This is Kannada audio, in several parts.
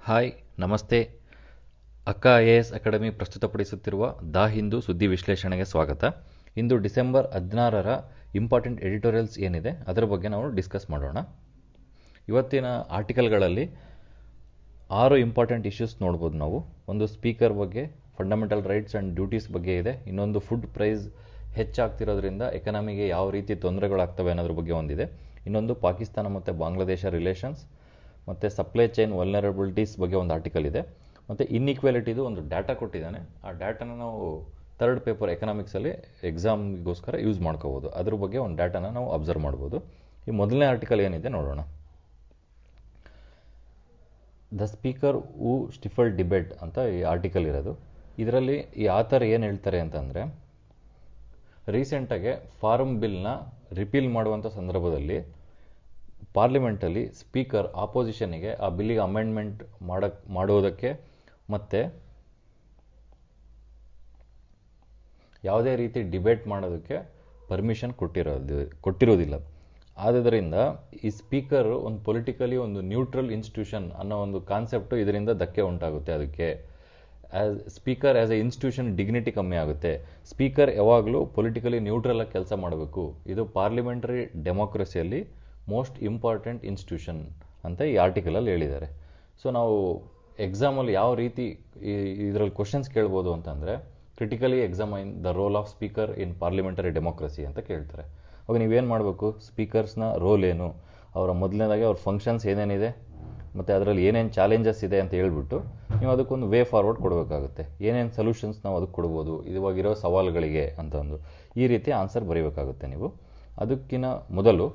ಹಾಯ್ ನಮಸ್ತೆ. ಅಕ್ಕ IAS ಅಕಾಡೆಮಿ ಪ್ರಸ್ತುತಪಡಿಸುತ್ತಿರುವ ದ ಹಿಂದೂ ಸುದ್ದಿ ವಿಶ್ಲೇಷಣೆಗೆ ಸ್ವಾಗತ. ಇಂದು ಡಿಸೆಂಬರ್ 16ರ ಇಂಪಾರ್ಟೆಂಟ್ ಎಡಿಟೋರಿಯಲ್ಸ್ ಏನಿದೆ ಅದರ ಬಗ್ಗೆ ನಾವು ಡಿಸ್ಕಸ್ ಮಾಡೋಣ. ಇವತ್ತಿನ ಆರ್ಟಿಕಲ್ಗಳಲ್ಲಿ 6 ಇಂಪಾರ್ಟೆಂಟ್ ಇಶ್ಯೂಸ್ ನೋಡ್ಬೋದು ನಾವು. ಒಂದು ಸ್ಪೀಕರ್ ಬಗ್ಗೆ, ಫಂಡಮೆಂಟಲ್ ರೈಟ್ಸ್ ಆ್ಯಂಡ್ ಡ್ಯೂಟೀಸ್ ಬಗ್ಗೆ ಇದೆ. ಇನ್ನೊಂದು ಫುಡ್ ಪ್ರೈಸ್ ಹೆಚ್ಚಾಗ್ತಿರೋದ್ರಿಂದ ಎಕನಾಮಿಗೆ ಯಾವ ರೀತಿ ತೊಂದರೆಗಳಾಗ್ತವೆ ಅನ್ನೋದ್ರ ಬಗ್ಗೆ ಒಂದಿದೆ. ಇನ್ನೊಂದು ಪಾಕಿಸ್ತಾನ ಮತ್ತು ಬಾಂಗ್ಲಾದೇಶ ರಿಲೇಷನ್ಸ್, ಮತ್ತು ಸಪ್ಲೈ ಚೈನ್ ವಲ್ನರಬಿಲಿಟೀಸ್ ಬಗ್ಗೆ ಒಂದು ಆರ್ಟಿಕಲ್ ಇದೆ. ಮತ್ತು ಇನ್ಇಕ್ವಾಲಿಟಿದು ಒಂದು ಡಾಟಾ ಕೊಟ್ಟಿದ್ದಾನೆ. ಆ ಡಾಟಾನ ನಾವು ಥರ್ಡ್ ಪೇಪರ್ ಎಕನಾಮಿಕ್ಸಲ್ಲಿ ಎಕ್ಸಾಮ್ಗೋಸ್ಕರ ಯೂಸ್ ಮಾಡ್ಕೋಬೋದು. ಅದ್ರ ಬಗ್ಗೆ ಒಂದು ಡಾಟಾನ ನಾವು ಅಬ್ಸರ್ವ್ ಮಾಡ್ಬೋದು. ಈ ಮೊದಲನೇ ಆರ್ಟಿಕಲ್ ಏನಿದೆ ನೋಡೋಣ. ದ ಸ್ಪೀಕರ್ ಹೂ ಸ್ಟಿಫಲ್ ಡಿಬೇಟ್ ಅಂತ ಈ ಆರ್ಟಿಕಲ್ ಇರೋದು. ಇದರಲ್ಲಿ ಈ ಆಥರ್ ಏನು ಹೇಳ್ತಾರೆ ಅಂತಂದರೆ, ರೀಸೆಂಟಾಗೆ ಫಾರ್ಮ್ ಬಿಲ್ನ ರಿಪೀಲ್ ಮಾಡುವಂಥ ಸಂದರ್ಭದಲ್ಲಿ ಪಾರ್ಲಿಮೆಂಟಲ್ಲಿ ಸ್ಪೀಕರ್ ಆಪೋಸಿಷನ್ನಿಗೆ ಆ ಬಿಲ್ಲಿಗೆ ಅಮೆಂಡ್ಮೆಂಟ್ ಮಾಡೋದಕ್ಕೆ ಮತ್ತು ಯಾವುದೇ ರೀತಿ ಡಿಬೇಟ್ ಮಾಡೋದಕ್ಕೆ ಪರ್ಮಿಷನ್ ಕೊಟ್ಟಿರೋದಿಲ್ಲ. ಆದ್ದರಿಂದ ಈ ಸ್ಪೀಕರ್ ಒಂದು ಪೊಲಿಟಿಕಲಿ ಒಂದು ನ್ಯೂಟ್ರಲ್ ಇನ್ಸ್ಟಿಟ್ಯೂಷನ್ ಅನ್ನೋ ಒಂದು ಕಾನ್ಸೆಪ್ಟು ಇದರಿಂದ ಧಕ್ಕೆ ಉಂಟಾಗುತ್ತೆ. ಅದಕ್ಕೆ speaker as A institution dignity ಕಮ್ಮಿ ಆಗುತ್ತೆ. ಸ್ಪೀಕರ್ ಯಾವಾಗಲೂ ಪೊಲಿಟಿಕಲಿ ನ್ಯೂಟ್ರಲಾಗಿ ಕೆಲಸ ಮಾಡಬೇಕು. ಇದು ಪಾರ್ಲಿಮೆಂಟರಿ ಡೆಮೋಕ್ರಸಿಯಲ್ಲಿ ಮೋಸ್ಟ್ ಇಂಪಾರ್ಟೆಂಟ್ ಇನ್ಸ್ಟಿಟ್ಯೂಷನ್ ಅಂತ ಈ ಆರ್ಟಿಕಲಲ್ಲಿ ಹೇಳಿದ್ದಾರೆ. ಸೊ ನಾವು ಎಕ್ಸಾಮಲ್ಲಿ ಯಾವ ರೀತಿ ಇದರಲ್ಲಿ ಕ್ವಶನ್ಸ್ ಕೇಳ್ಬೋದು ಅಂತಂದರೆ, critically examine the role of speaker in parliamentary democracy ಅಂತ ಕೇಳ್ತಾರೆ. ಅವಾಗ ನೀವೇನು ಮಾಡಬೇಕು, ಸ್ಪೀಕರ್ಸ್ನ ರೋಲ್ ಏನು, ಅವರ ಮೊದಲನೇದಾಗಿ ಅವ್ರ ಫಂಕ್ಷನ್ಸ್ ಏನೇನಿದೆ ಮತ್ತು ಅದರಲ್ಲಿ ಏನೇನು ಚಾಲೆಂಜಸ್ ಇದೆ ಅಂತ ಹೇಳ್ಬಿಟ್ಟು ನೀವು ಅದಕ್ಕೊಂದು ವೇ ಫಾರ್ವರ್ಡ್ ಕೊಡಬೇಕಾಗುತ್ತೆ. ಏನೇನು ಸೊಲ್ಯೂಷನ್ಸ್ ನಾವು ಅದಕ್ಕೆ ಕೊಡ್ಬೋದು ಇವಾಗಿರೋ ಸವಾಲುಗಳಿಗೆ ಅಂತಂದು ಈ ರೀತಿ ಆನ್ಸರ್ ಬರೀಬೇಕಾಗುತ್ತೆ ನೀವು. ಅದಕ್ಕಿಂತ ಮೊದಲು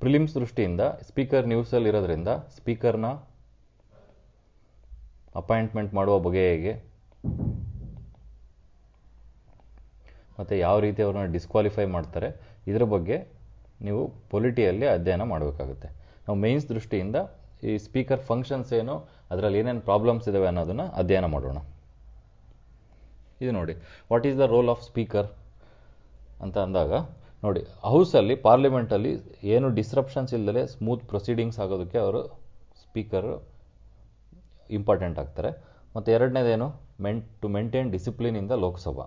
ಪ್ರಿಲಿಮ್ಸ್ ದೃಷ್ಟಿಯಿಂದ ಸ್ಪೀಕರ್ ನ್ಯೂಸಲ್ಲಿ ಇರೋದ್ರಿಂದ ಸ್ಪೀಕರ್ನ ಅಪಾಯಿಂಟ್ಮೆಂಟ್ ಮಾಡುವ ಬಗೆ ಹೇಗೆ ಮತ್ತು ಯಾವ ರೀತಿ ಅವ್ರನ್ನ ಡಿಸ್ಕ್ವಾಲಿಫೈ ಮಾಡ್ತಾರೆ ಇದರ ಬಗ್ಗೆ ನೀವು ಪೊಲಿಟಿಯಲ್ಲಿ ಅಧ್ಯಯನ ಮಾಡಬೇಕಾಗುತ್ತೆ. ನಾವು ಮೇನ್ಸ್ ದೃಷ್ಟಿಯಿಂದ ಈ ಸ್ಪೀಕರ್ ಫಂಕ್ಷನ್ಸ್ ಏನು, ಅದರಲ್ಲಿ ಏನೇನು ಪ್ರಾಬ್ಲಮ್ಸ್ ಇದ್ದಾವೆ ಅನ್ನೋದನ್ನು ಅಧ್ಯಯನ ಮಾಡೋಣ. ಇದು ನೋಡಿ, what is the role of speaker ಅಂತ ಅಂದಾಗ ನೋಡಿ, ಹೌಸಲ್ಲಿ ಪಾರ್ಲಿಮೆಂಟಲ್ಲಿ ಏನು ಡಿಸ್ರಪ್ಷನ್ಸ್ ಇಲ್ಲದೆ ಸ್ಮೂತ್ ಪ್ರೊಸೀಡಿಂಗ್ಸ್ ಆಗೋದಕ್ಕೆ ಅವರು ಸ್ಪೀಕರ್ ಇಂಪಾರ್ಟೆಂಟ್ ಆಗ್ತಾರೆ. ಮತ್ತು ಎರಡನೇದೇನು, to maintain discipline in the Lok Sabha.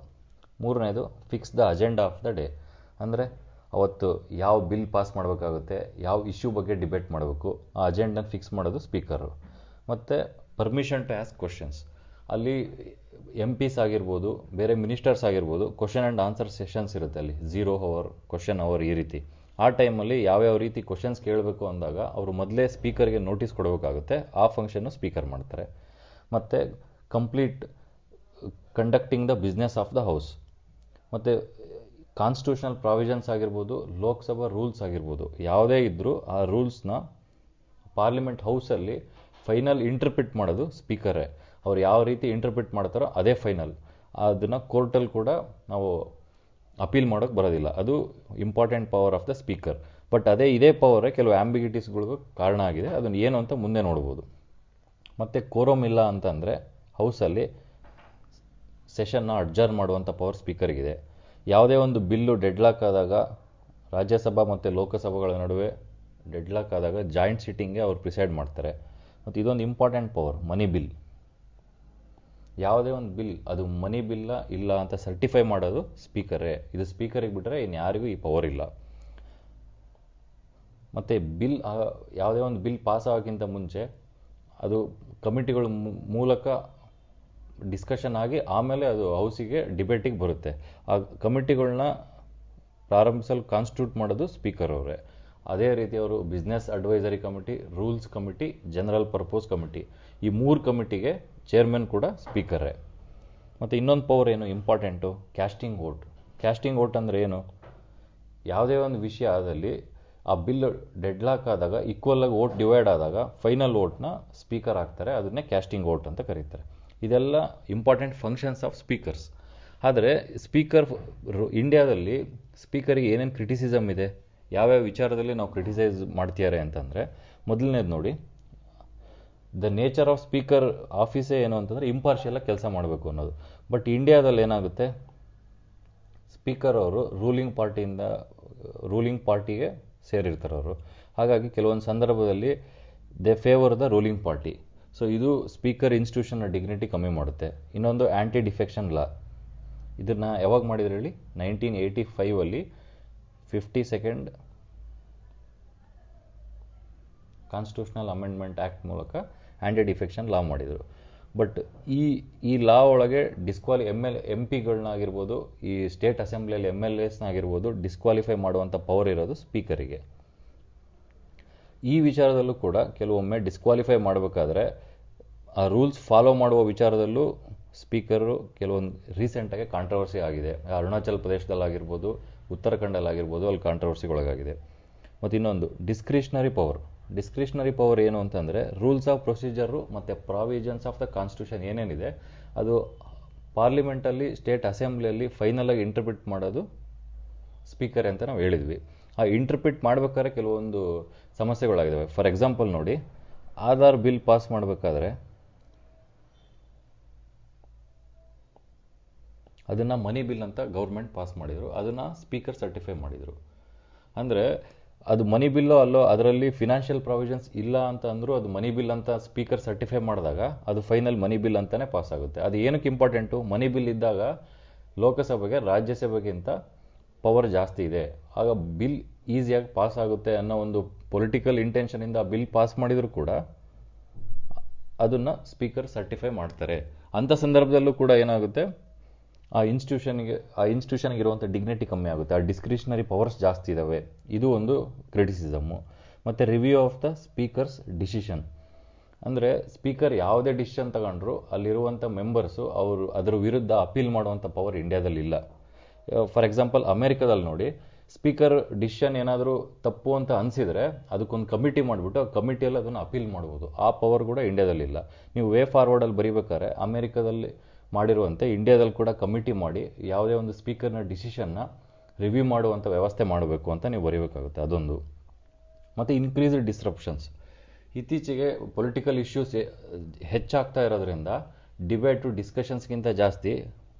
ಮೂರನೇದು, fix the agenda of the day, ಅಂದರೆ ಅವತ್ತು ಯಾವ ಬಿಲ್ ಪಾಸ್ ಮಾಡಬೇಕಾಗುತ್ತೆ, ಯಾವ ಇಶ್ಯೂ ಬಗ್ಗೆ ಡಿಬೇಟ್ ಮಾಡಬೇಕು, ಆ ಅಜೆಂಡನ ಫಿಕ್ಸ್ ಮಾಡೋದು ಸ್ಪೀಕರು. ಮತ್ತು ಪರ್ಮಿಷನ್ ಟು ಆಸ್ಕ್ ಕ್ವಶನ್ಸ್, ಅಲ್ಲಿ MPs ಆಗಿರ್ಬೋದು, ಬೇರೆ ಮಿನಿಸ್ಟರ್ಸ್ ಆಗಿರ್ಬೋದು, ಕ್ವಶನ್ ಆ್ಯಂಡ್ ಆನ್ಸರ್ ಸೆಷನ್ಸ್ ಇರುತ್ತೆ. ಅಲ್ಲಿ 0 hour, ಕ್ವಶನ್ ಅವರ್ ಈ ರೀತಿ. ಆ ಟೈಮಲ್ಲಿ ಯಾವ್ಯಾವ ರೀತಿ ಕ್ವಶನ್ಸ್ ಕೇಳಬೇಕು ಅಂದಾಗ ಅವರು ಮೊದಲೇ ಸ್ಪೀಕರ್ಗೆ ನೋಟಿಸ್ ಕೊಡಬೇಕಾಗುತ್ತೆ. ಆ ಫಂಕ್ಷನ್ನು ಸ್ಪೀಕರ್ ಮಾಡ್ತಾರೆ. ಮತ್ತು complete conducting the business of the house, ಮತ್ತು ಕಾನ್ಸ್ಟಿಟ್ಯೂಷನಲ್ ಪ್ರಾವಿಷನ್ಸ್ ಆಗಿರ್ಬೋದು, ಲೋಕಸಭಾ ರೂಲ್ಸ್ ಆಗಿರ್ಬೋದು, ಯಾವುದೇ ಇದ್ದರೂ ಆ ರೂಲ್ಸ್ನ ಪಾರ್ಲಿಮೆಂಟ್ ಹೌಸಲ್ಲಿ ಫೈನಲ್ ಇಂಟರ್ಪ್ರಿಟ್ ಮಾಡೋದು ಸ್ಪೀಕರೇ. ಅವ್ರು ಯಾವ ರೀತಿ ಇಂಟರ್ಪ್ರಿಟ್ ಮಾಡ್ತಾರೋ ಅದೇ ಫೈನಲ್. ಅದನ್ನು ಕೋರ್ಟಲ್ಲಿ ಕೂಡ ನಾವು ಅಪೀಲ್ ಮಾಡೋಕ್ಕೆ ಬರೋದಿಲ್ಲ. ಅದು important power of the speaker. But ಇದೇ ಪವರೇ ಕೆಲವು ಆ್ಯಂಬಿಗಿಟೀಸ್ಗಳಿಗೂ ಕಾರಣ ಆಗಿದೆ. ಅದನ್ನು ಏನು ಅಂತ ಮುಂದೆ ನೋಡ್ಬೋದು. ಮತ್ತು ಕೋರಮ್ ಇಲ್ಲ ಅಂತಂದರೆ ಹೌಸಲ್ಲಿ ಸೆಷನ್ನ ಅಡ್ಜರ್ನ್ ಮಾಡುವಂಥ ಪವರ್ ಸ್ಪೀಕರ್ಗಿದೆ. ಯಾವುದೇ ಒಂದು ಬಿಲ್ಲು ಡೆಡ್ಲಾಕ್ ಆದಾಗ, ರಾಜ್ಯಸಭಾ ಮತ್ತು ಲೋಕಸಭೆಗಳ ನಡುವೆ ಡೆಡ್ಲಾಕ್ ಆದಾಗ ಜಾಯಿಂಟ್ ಸಿಟ್ಟಿಂಗ್ಗೆ ಅವ್ರು ಪ್ರಿಸೈಡ್ ಮಾಡ್ತಾರೆ. ಮತ್ತು ಇದೊಂದು ಇಂಪಾರ್ಟೆಂಟ್ ಪವರ್, ಮನಿ ಬಿಲ್. ಯಾವುದೇ ಒಂದು ಬಿಲ್ ಅದು ಮನಿ ಬಿಲ್ಲ ಇಲ್ಲ ಅಂತ ಸರ್ಟಿಫೈ ಮಾಡೋದು ಸ್ಪೀಕರೇ. ಇದು ಸ್ಪೀಕರಿಗೆ ಬಿಟ್ಟರೆ ಇನ್ಯಾರಿಗೂ ಈ ಪವರ್ ಇಲ್ಲ. ಮತ್ತು ಯಾವುದೇ ಒಂದು ಬಿಲ್ ಪಾಸ್ ಆಗೋಕ್ಕಿಂತ ಮುಂಚೆ ಅದು ಕಮಿಟಿಗಳ ಮೂಲಕ ಡಿಸ್ಕಷನ್ ಆಗಿ ಆಮೇಲೆ ಅದು ಹೌಸಿಗೆ ಡಿಬೇಟಿಗೆ ಬರುತ್ತೆ. ಆ ಕಮಿಟಿಗಳನ್ನ ಪ್ರಾರಂಭಿಸಲು ಕಾನ್ಸ್ಟಿಟ್ಯೂಟ್ ಮಾಡೋದು ಸ್ಪೀಕರ್ ಅವರೇ. ಅದೇ ರೀತಿ ಅವರು business advisory committee, rules committee, general purpose committee, ಈ 3 ಕಮಿಟಿಗೆ ಚೇರ್ಮನ್ ಕೂಡ ಸ್ಪೀಕರೇ. ಮತ್ತು ಇನ್ನೊಂದು ಪವರ್ ಏನು important, casting vote. Casting vote ಅಂದರೆ ಏನು, ಯಾವುದೇ ಒಂದು ವಿಷಯದಲ್ಲಿ ಆ ಬಿಲ್ ಡೆಡ್ಲಾಕ್ ಆದಾಗ ಈಕ್ವಲಾಗಿ ವೋಟ್ ಡಿವೈಡ್ ಆದಾಗ ಫೈನಲ್ ವೋಟ್ನ ಸ್ಪೀಕರ್ ಆಗ್ತಾರೆ. ಅದನ್ನೇ ಕ್ಯಾಸ್ಟಿಂಗ್ ವೋಟ್ ಅಂತ ಕರೀತಾರೆ. ಇದೆಲ್ಲ ಇಂಪಾರ್ಟೆಂಟ್ ಫಂಕ್ಷನ್ಸ್ ಆಫ್ ಸ್ಪೀಕರ್ಸ್. ಆದರೆ ಸ್ಪೀಕರ್ ಇಂಡಿಯಾದಲ್ಲಿ ಸ್ಪೀಕರಿಗೆ ಏನೇನು ಕ್ರಿಟಿಸಿಸಮ್ ಇದೆ, ಯಾವ್ಯಾವ ವಿಚಾರದಲ್ಲಿ ನಾವು ಕ್ರಿಟಿಸೈಸ್ ಮಾಡ್ತಿದ್ದಾರೆ ಅಂತಂದರೆ, ಮೊದಲನೇದು ನೋಡಿ, ದ ನೇಚರ್ ಆಫ್ ಸ್ಪೀಕರ್ ಆಫೀಸೇ ಏನು ಅಂತಂದರೆ ಇಂಪಾರ್ಷಿಯಲಾಗಿ ಕೆಲಸ ಮಾಡಬೇಕು ಅನ್ನೋದು. ಬಟ್ ಇಂಡಿಯಾದಲ್ಲಿ ಏನಾಗುತ್ತೆ, ಸ್ಪೀಕರ್ ಅವರು ರೂಲಿಂಗ್ ಪಾರ್ಟಿಗೆ ಸೇರಿರ್ತಾರೆ ಅವರು. ಹಾಗಾಗಿ ಕೆಲವೊಂದು ಸಂದರ್ಭದಲ್ಲಿ they favour the ruling party. So ಇದು ಸ್ಪೀಕರ್ ಇನ್ಸ್ಟಿಟ್ಯೂಷನ್ನ ಡಿಗ್ನಿಟಿ ಕಮ್ಮಿ ಮಾಡುತ್ತೆ. ಇನ್ನೊಂದು ಆ್ಯಂಟಿ ಡಿಫೆಕ್ಷನ್ ಲಾ. ಇದನ್ನು ಯಾವಾಗ ಮಾಡಿದ್ರು ಹೇಳಿ? 1985 52nd ಕಾನ್ಸ್ಟಿಟ್ಯೂಷನಲ್ ಅಮೆಂಡ್ಮೆಂಟ್ ಆ್ಯಕ್ಟ್ ಮೂಲಕ ಆ್ಯಂಟಿ ಡಿಫೆಕ್ಷನ್ ಲಾ ಮಾಡಿದರು. ಬಟ್ ಈ ಲಾ ಒಳಗೆ ಎಮ್ ಪಿಗಳನ್ನಾಗಿರ್ಬೋದು, ಈ ಸ್ಟೇಟ್ ಅಸೆಂಬ್ಲಿಯಲ್ಲಿ MLAsನಾಗಿರ್ಬೋದು ಡಿಸ್ಕ್ವಾಲಿಫೈ ಮಾಡುವಂಥ ಪವರ್ ಇರೋದು ಸ್ಪೀಕರಿಗೆ. ಈ ವಿಚಾರದಲ್ಲೂ ಕೂಡ ಕೆಲವೊಮ್ಮೆ ಡಿಸ್ಕ್ವಾಲಿಫೈ ಮಾಡಬೇಕಾದ್ರೆ ಆ ರೂಲ್ಸ್ ಫಾಲೋ ಮಾಡುವ ವಿಚಾರದಲ್ಲೂ ಸ್ಪೀಕರು ಕೆಲವೊಂದು ರೀಸೆಂಟಾಗಿ ಕಾಂಟ್ರವರ್ಸಿ ಆಗಿದೆ. ಅರುಣಾಚಲ್ ಪ್ರದೇಶದಲ್ಲಾಗಿರ್ಬೋದು, ಉತ್ತರಾಖಂಡಲ್ಲಾಗಿರ್ಬೋದು, ಅಲ್ಲಿ ಕಾಂಟ್ರವರ್ಸಿಗೊಳಗಾಗಿದೆ. ಮತ್ತು ಇನ್ನೊಂದು ಡಿಸ್ಕ್ರಿಷನರಿ ಪವರ್ ಏನು ಅಂತಂದರೆ, ರೂಲ್ಸ್ ಆಫ್ ಪ್ರೊಸೀಜರು ಮತ್ತು ಪ್ರಾವಿಷನ್ಸ್ ಆಫ್ ದ ಕಾನ್ಸ್ಟಿಟ್ಯೂಷನ್ ಏನೇನಿದೆ ಅದು ಪಾರ್ಲಿಮೆಂಟಲ್ಲಿ, ಸ್ಟೇಟ್ ಅಸೆಂಬ್ಲಿಯಲ್ಲಿ ಫೈನಲಾಗಿ ಇಂಟರ್ಪ್ರಿಟ್ ಮಾಡೋದು ಸ್ಪೀಕರ್ ಅಂತ ನಾವು ಹೇಳಿದ್ವಿ. ಆ ಇಂಟರ್ಪ್ರಿಟ್ ಮಾಡ್ಬೇಕಾದ್ರೆ ಕೆಲವೊಂದು ಸಮಸ್ಯೆಗಳಾಗಿದ್ದಾವೆ. ಫಾರ್ ಎಕ್ಸಾಂಪಲ್ ನೋಡಿ, ಆಧಾರ್ ಬಿಲ್ ಪಾಸ್ ಮಾಡಬೇಕಾದ್ರೆ ಅದನ್ನು ಮನಿ ಬಿಲ್ ಅಂತ ಗೌರ್ಮೆಂಟ್ ಪಾಸ್ ಮಾಡಿದರು, ಅದನ್ನು ಸ್ಪೀಕರ್ ಸರ್ಟಿಫೈ ಮಾಡಿದರು. ಅಂದರೆ ಅದು ಮನಿ ಬಿಲ್ಲೋ ಅಲ್ಲೋ ಅದರಲ್ಲಿ ಫಿನಾನ್ಷಿಯಲ್ ಪ್ರಾವಿಷನ್ಸ್ ಇಲ್ಲ ಅಂತ ಅಂದರೂ ಅದು ಮನಿ ಬಿಲ್ ಅಂತ ಸ್ಪೀಕರ್ ಸರ್ಟಿಫೈ ಮಾಡಿದಾಗ ಅದು ಫೈನಲ್ ಮನಿ ಬಿಲ್ ಅಂತಲೇ ಪಾಸ್ ಆಗುತ್ತೆ. ಅದು ಏನಕ್ಕೆ ಇಂಪಾರ್ಟೆಂಟು? ಮನಿ ಬಿಲ್ ಇದ್ದಾಗ ಲೋಕಸಭೆಗೆ ರಾಜ್ಯಸಭೆಗಿಂತ ಪವರ್ ಜಾಸ್ತಿ ಇದೆ, ಆಗ ಬಿಲ್ ಈಸಿಯಾಗಿ ಪಾಸ್ ಆಗುತ್ತೆ ಅನ್ನೋ ಒಂದು ಪೊಲಿಟಿಕಲ್ ಇಂಟೆನ್ಷನಿಂದ ಆ ಬಿಲ್ ಪಾಸ್ ಮಾಡಿದರೂ ಕೂಡ ಅದನ್ನು ಸ್ಪೀಕರ್ ಸರ್ಟಿಫೈ ಮಾಡ್ತಾರೆ. ಅಂಥ ಸಂದರ್ಭದಲ್ಲೂ ಕೂಡ ಏನಾಗುತ್ತೆ, ಆ ಇನ್ಸ್ಟಿಟ್ಯೂಷನ್ಗೆ ಇರುವಂಥ ಡಿಗ್ನಿಟಿ ಕಮ್ಮಿ ಆಗುತ್ತೆ, ಆ ಡಿಸ್ಕ್ರಿಷನರಿ ಪವರ್ಸ್ ಜಾಸ್ತಿ ಇದ್ದಾವೆ. ಇದು ಒಂದು ಕ್ರಿಟಿಸಿಸಮ್ಮು. ಮತ್ತು review of the speaker's decision. ಅಂದರೆ ಸ್ಪೀಕರ್ ಯಾವುದೇ ಡಿಸಿಷನ್ ತಗೊಂಡ್ರು ಅಲ್ಲಿರುವಂಥ ಮೆಂಬರ್ಸು ಅವರು ಅದರ ವಿರುದ್ಧ ಅಪೀಲ್ ಮಾಡುವಂಥ ಪವರ್ ಇಂಡಿಯಾದಲ್ಲಿ ಇಲ್ಲ. ಫಾರ್ ಎಕ್ಸಾಂಪಲ್ ಅಮೇರಿಕಾದಲ್ಲಿ ನೋಡಿ, ಸ್ಪೀಕರ್ ಡಿಸಿಷನ್ ಏನಾದರೂ ತಪ್ಪು ಅಂತ ಅನಿಸಿದರೆ ಅದಕ್ಕೊಂದು ಕಮಿಟಿ ಮಾಡಿಬಿಟ್ಟು ಆ ಕಮಿಟಿಯಲ್ಲಿ ಅದನ್ನು ಅಪೀಲ್ ಮಾಡ್ಬೋದು. ಆ ಪವರ್ ಕೂಡ ಇಂಡಿಯಾದಲ್ಲಿ ಇಲ್ಲ. ನೀವು ವೇ ಫಾರ್ವರ್ಡಲ್ಲಿ ಬರೀಬೇಕಾದ್ರೆ ಅಮೇರಿಕಾದಲ್ಲಿ ಮಾಡಿರುವಂತೆ ಇಂಡಿಯಾದಲ್ಲಿ ಕೂಡ ಕಮಿಟಿ ಮಾಡಿ ಯಾವುದೇ ಒಂದು ಸ್ಪೀಕರ್ನ ಡಿಸಿಷನ್ನ ರಿವ್ಯೂ ಮಾಡುವಂಥ ವ್ಯವಸ್ಥೆ ಮಾಡಬೇಕು ಅಂತ ನೀವು ಬರೀಬೇಕಾಗುತ್ತೆ, ಅದೊಂದು. ಮತ್ತು ಇನ್ಕ್ರೀಸ್ಡ್ ಡಿಸ್ರಪ್ಷನ್ಸ್. ಇತ್ತೀಚೆಗೆ ಪೊಲಿಟಿಕಲ್ ಇಶ್ಯೂಸ್ ಹೆಚ್ಚಾಗ್ತಾ ಇರೋದ್ರಿಂದ ಡಿಬೇಟು ಡಿಸ್ಕಷನ್ಸ್ಗಿಂತ ಜಾಸ್ತಿ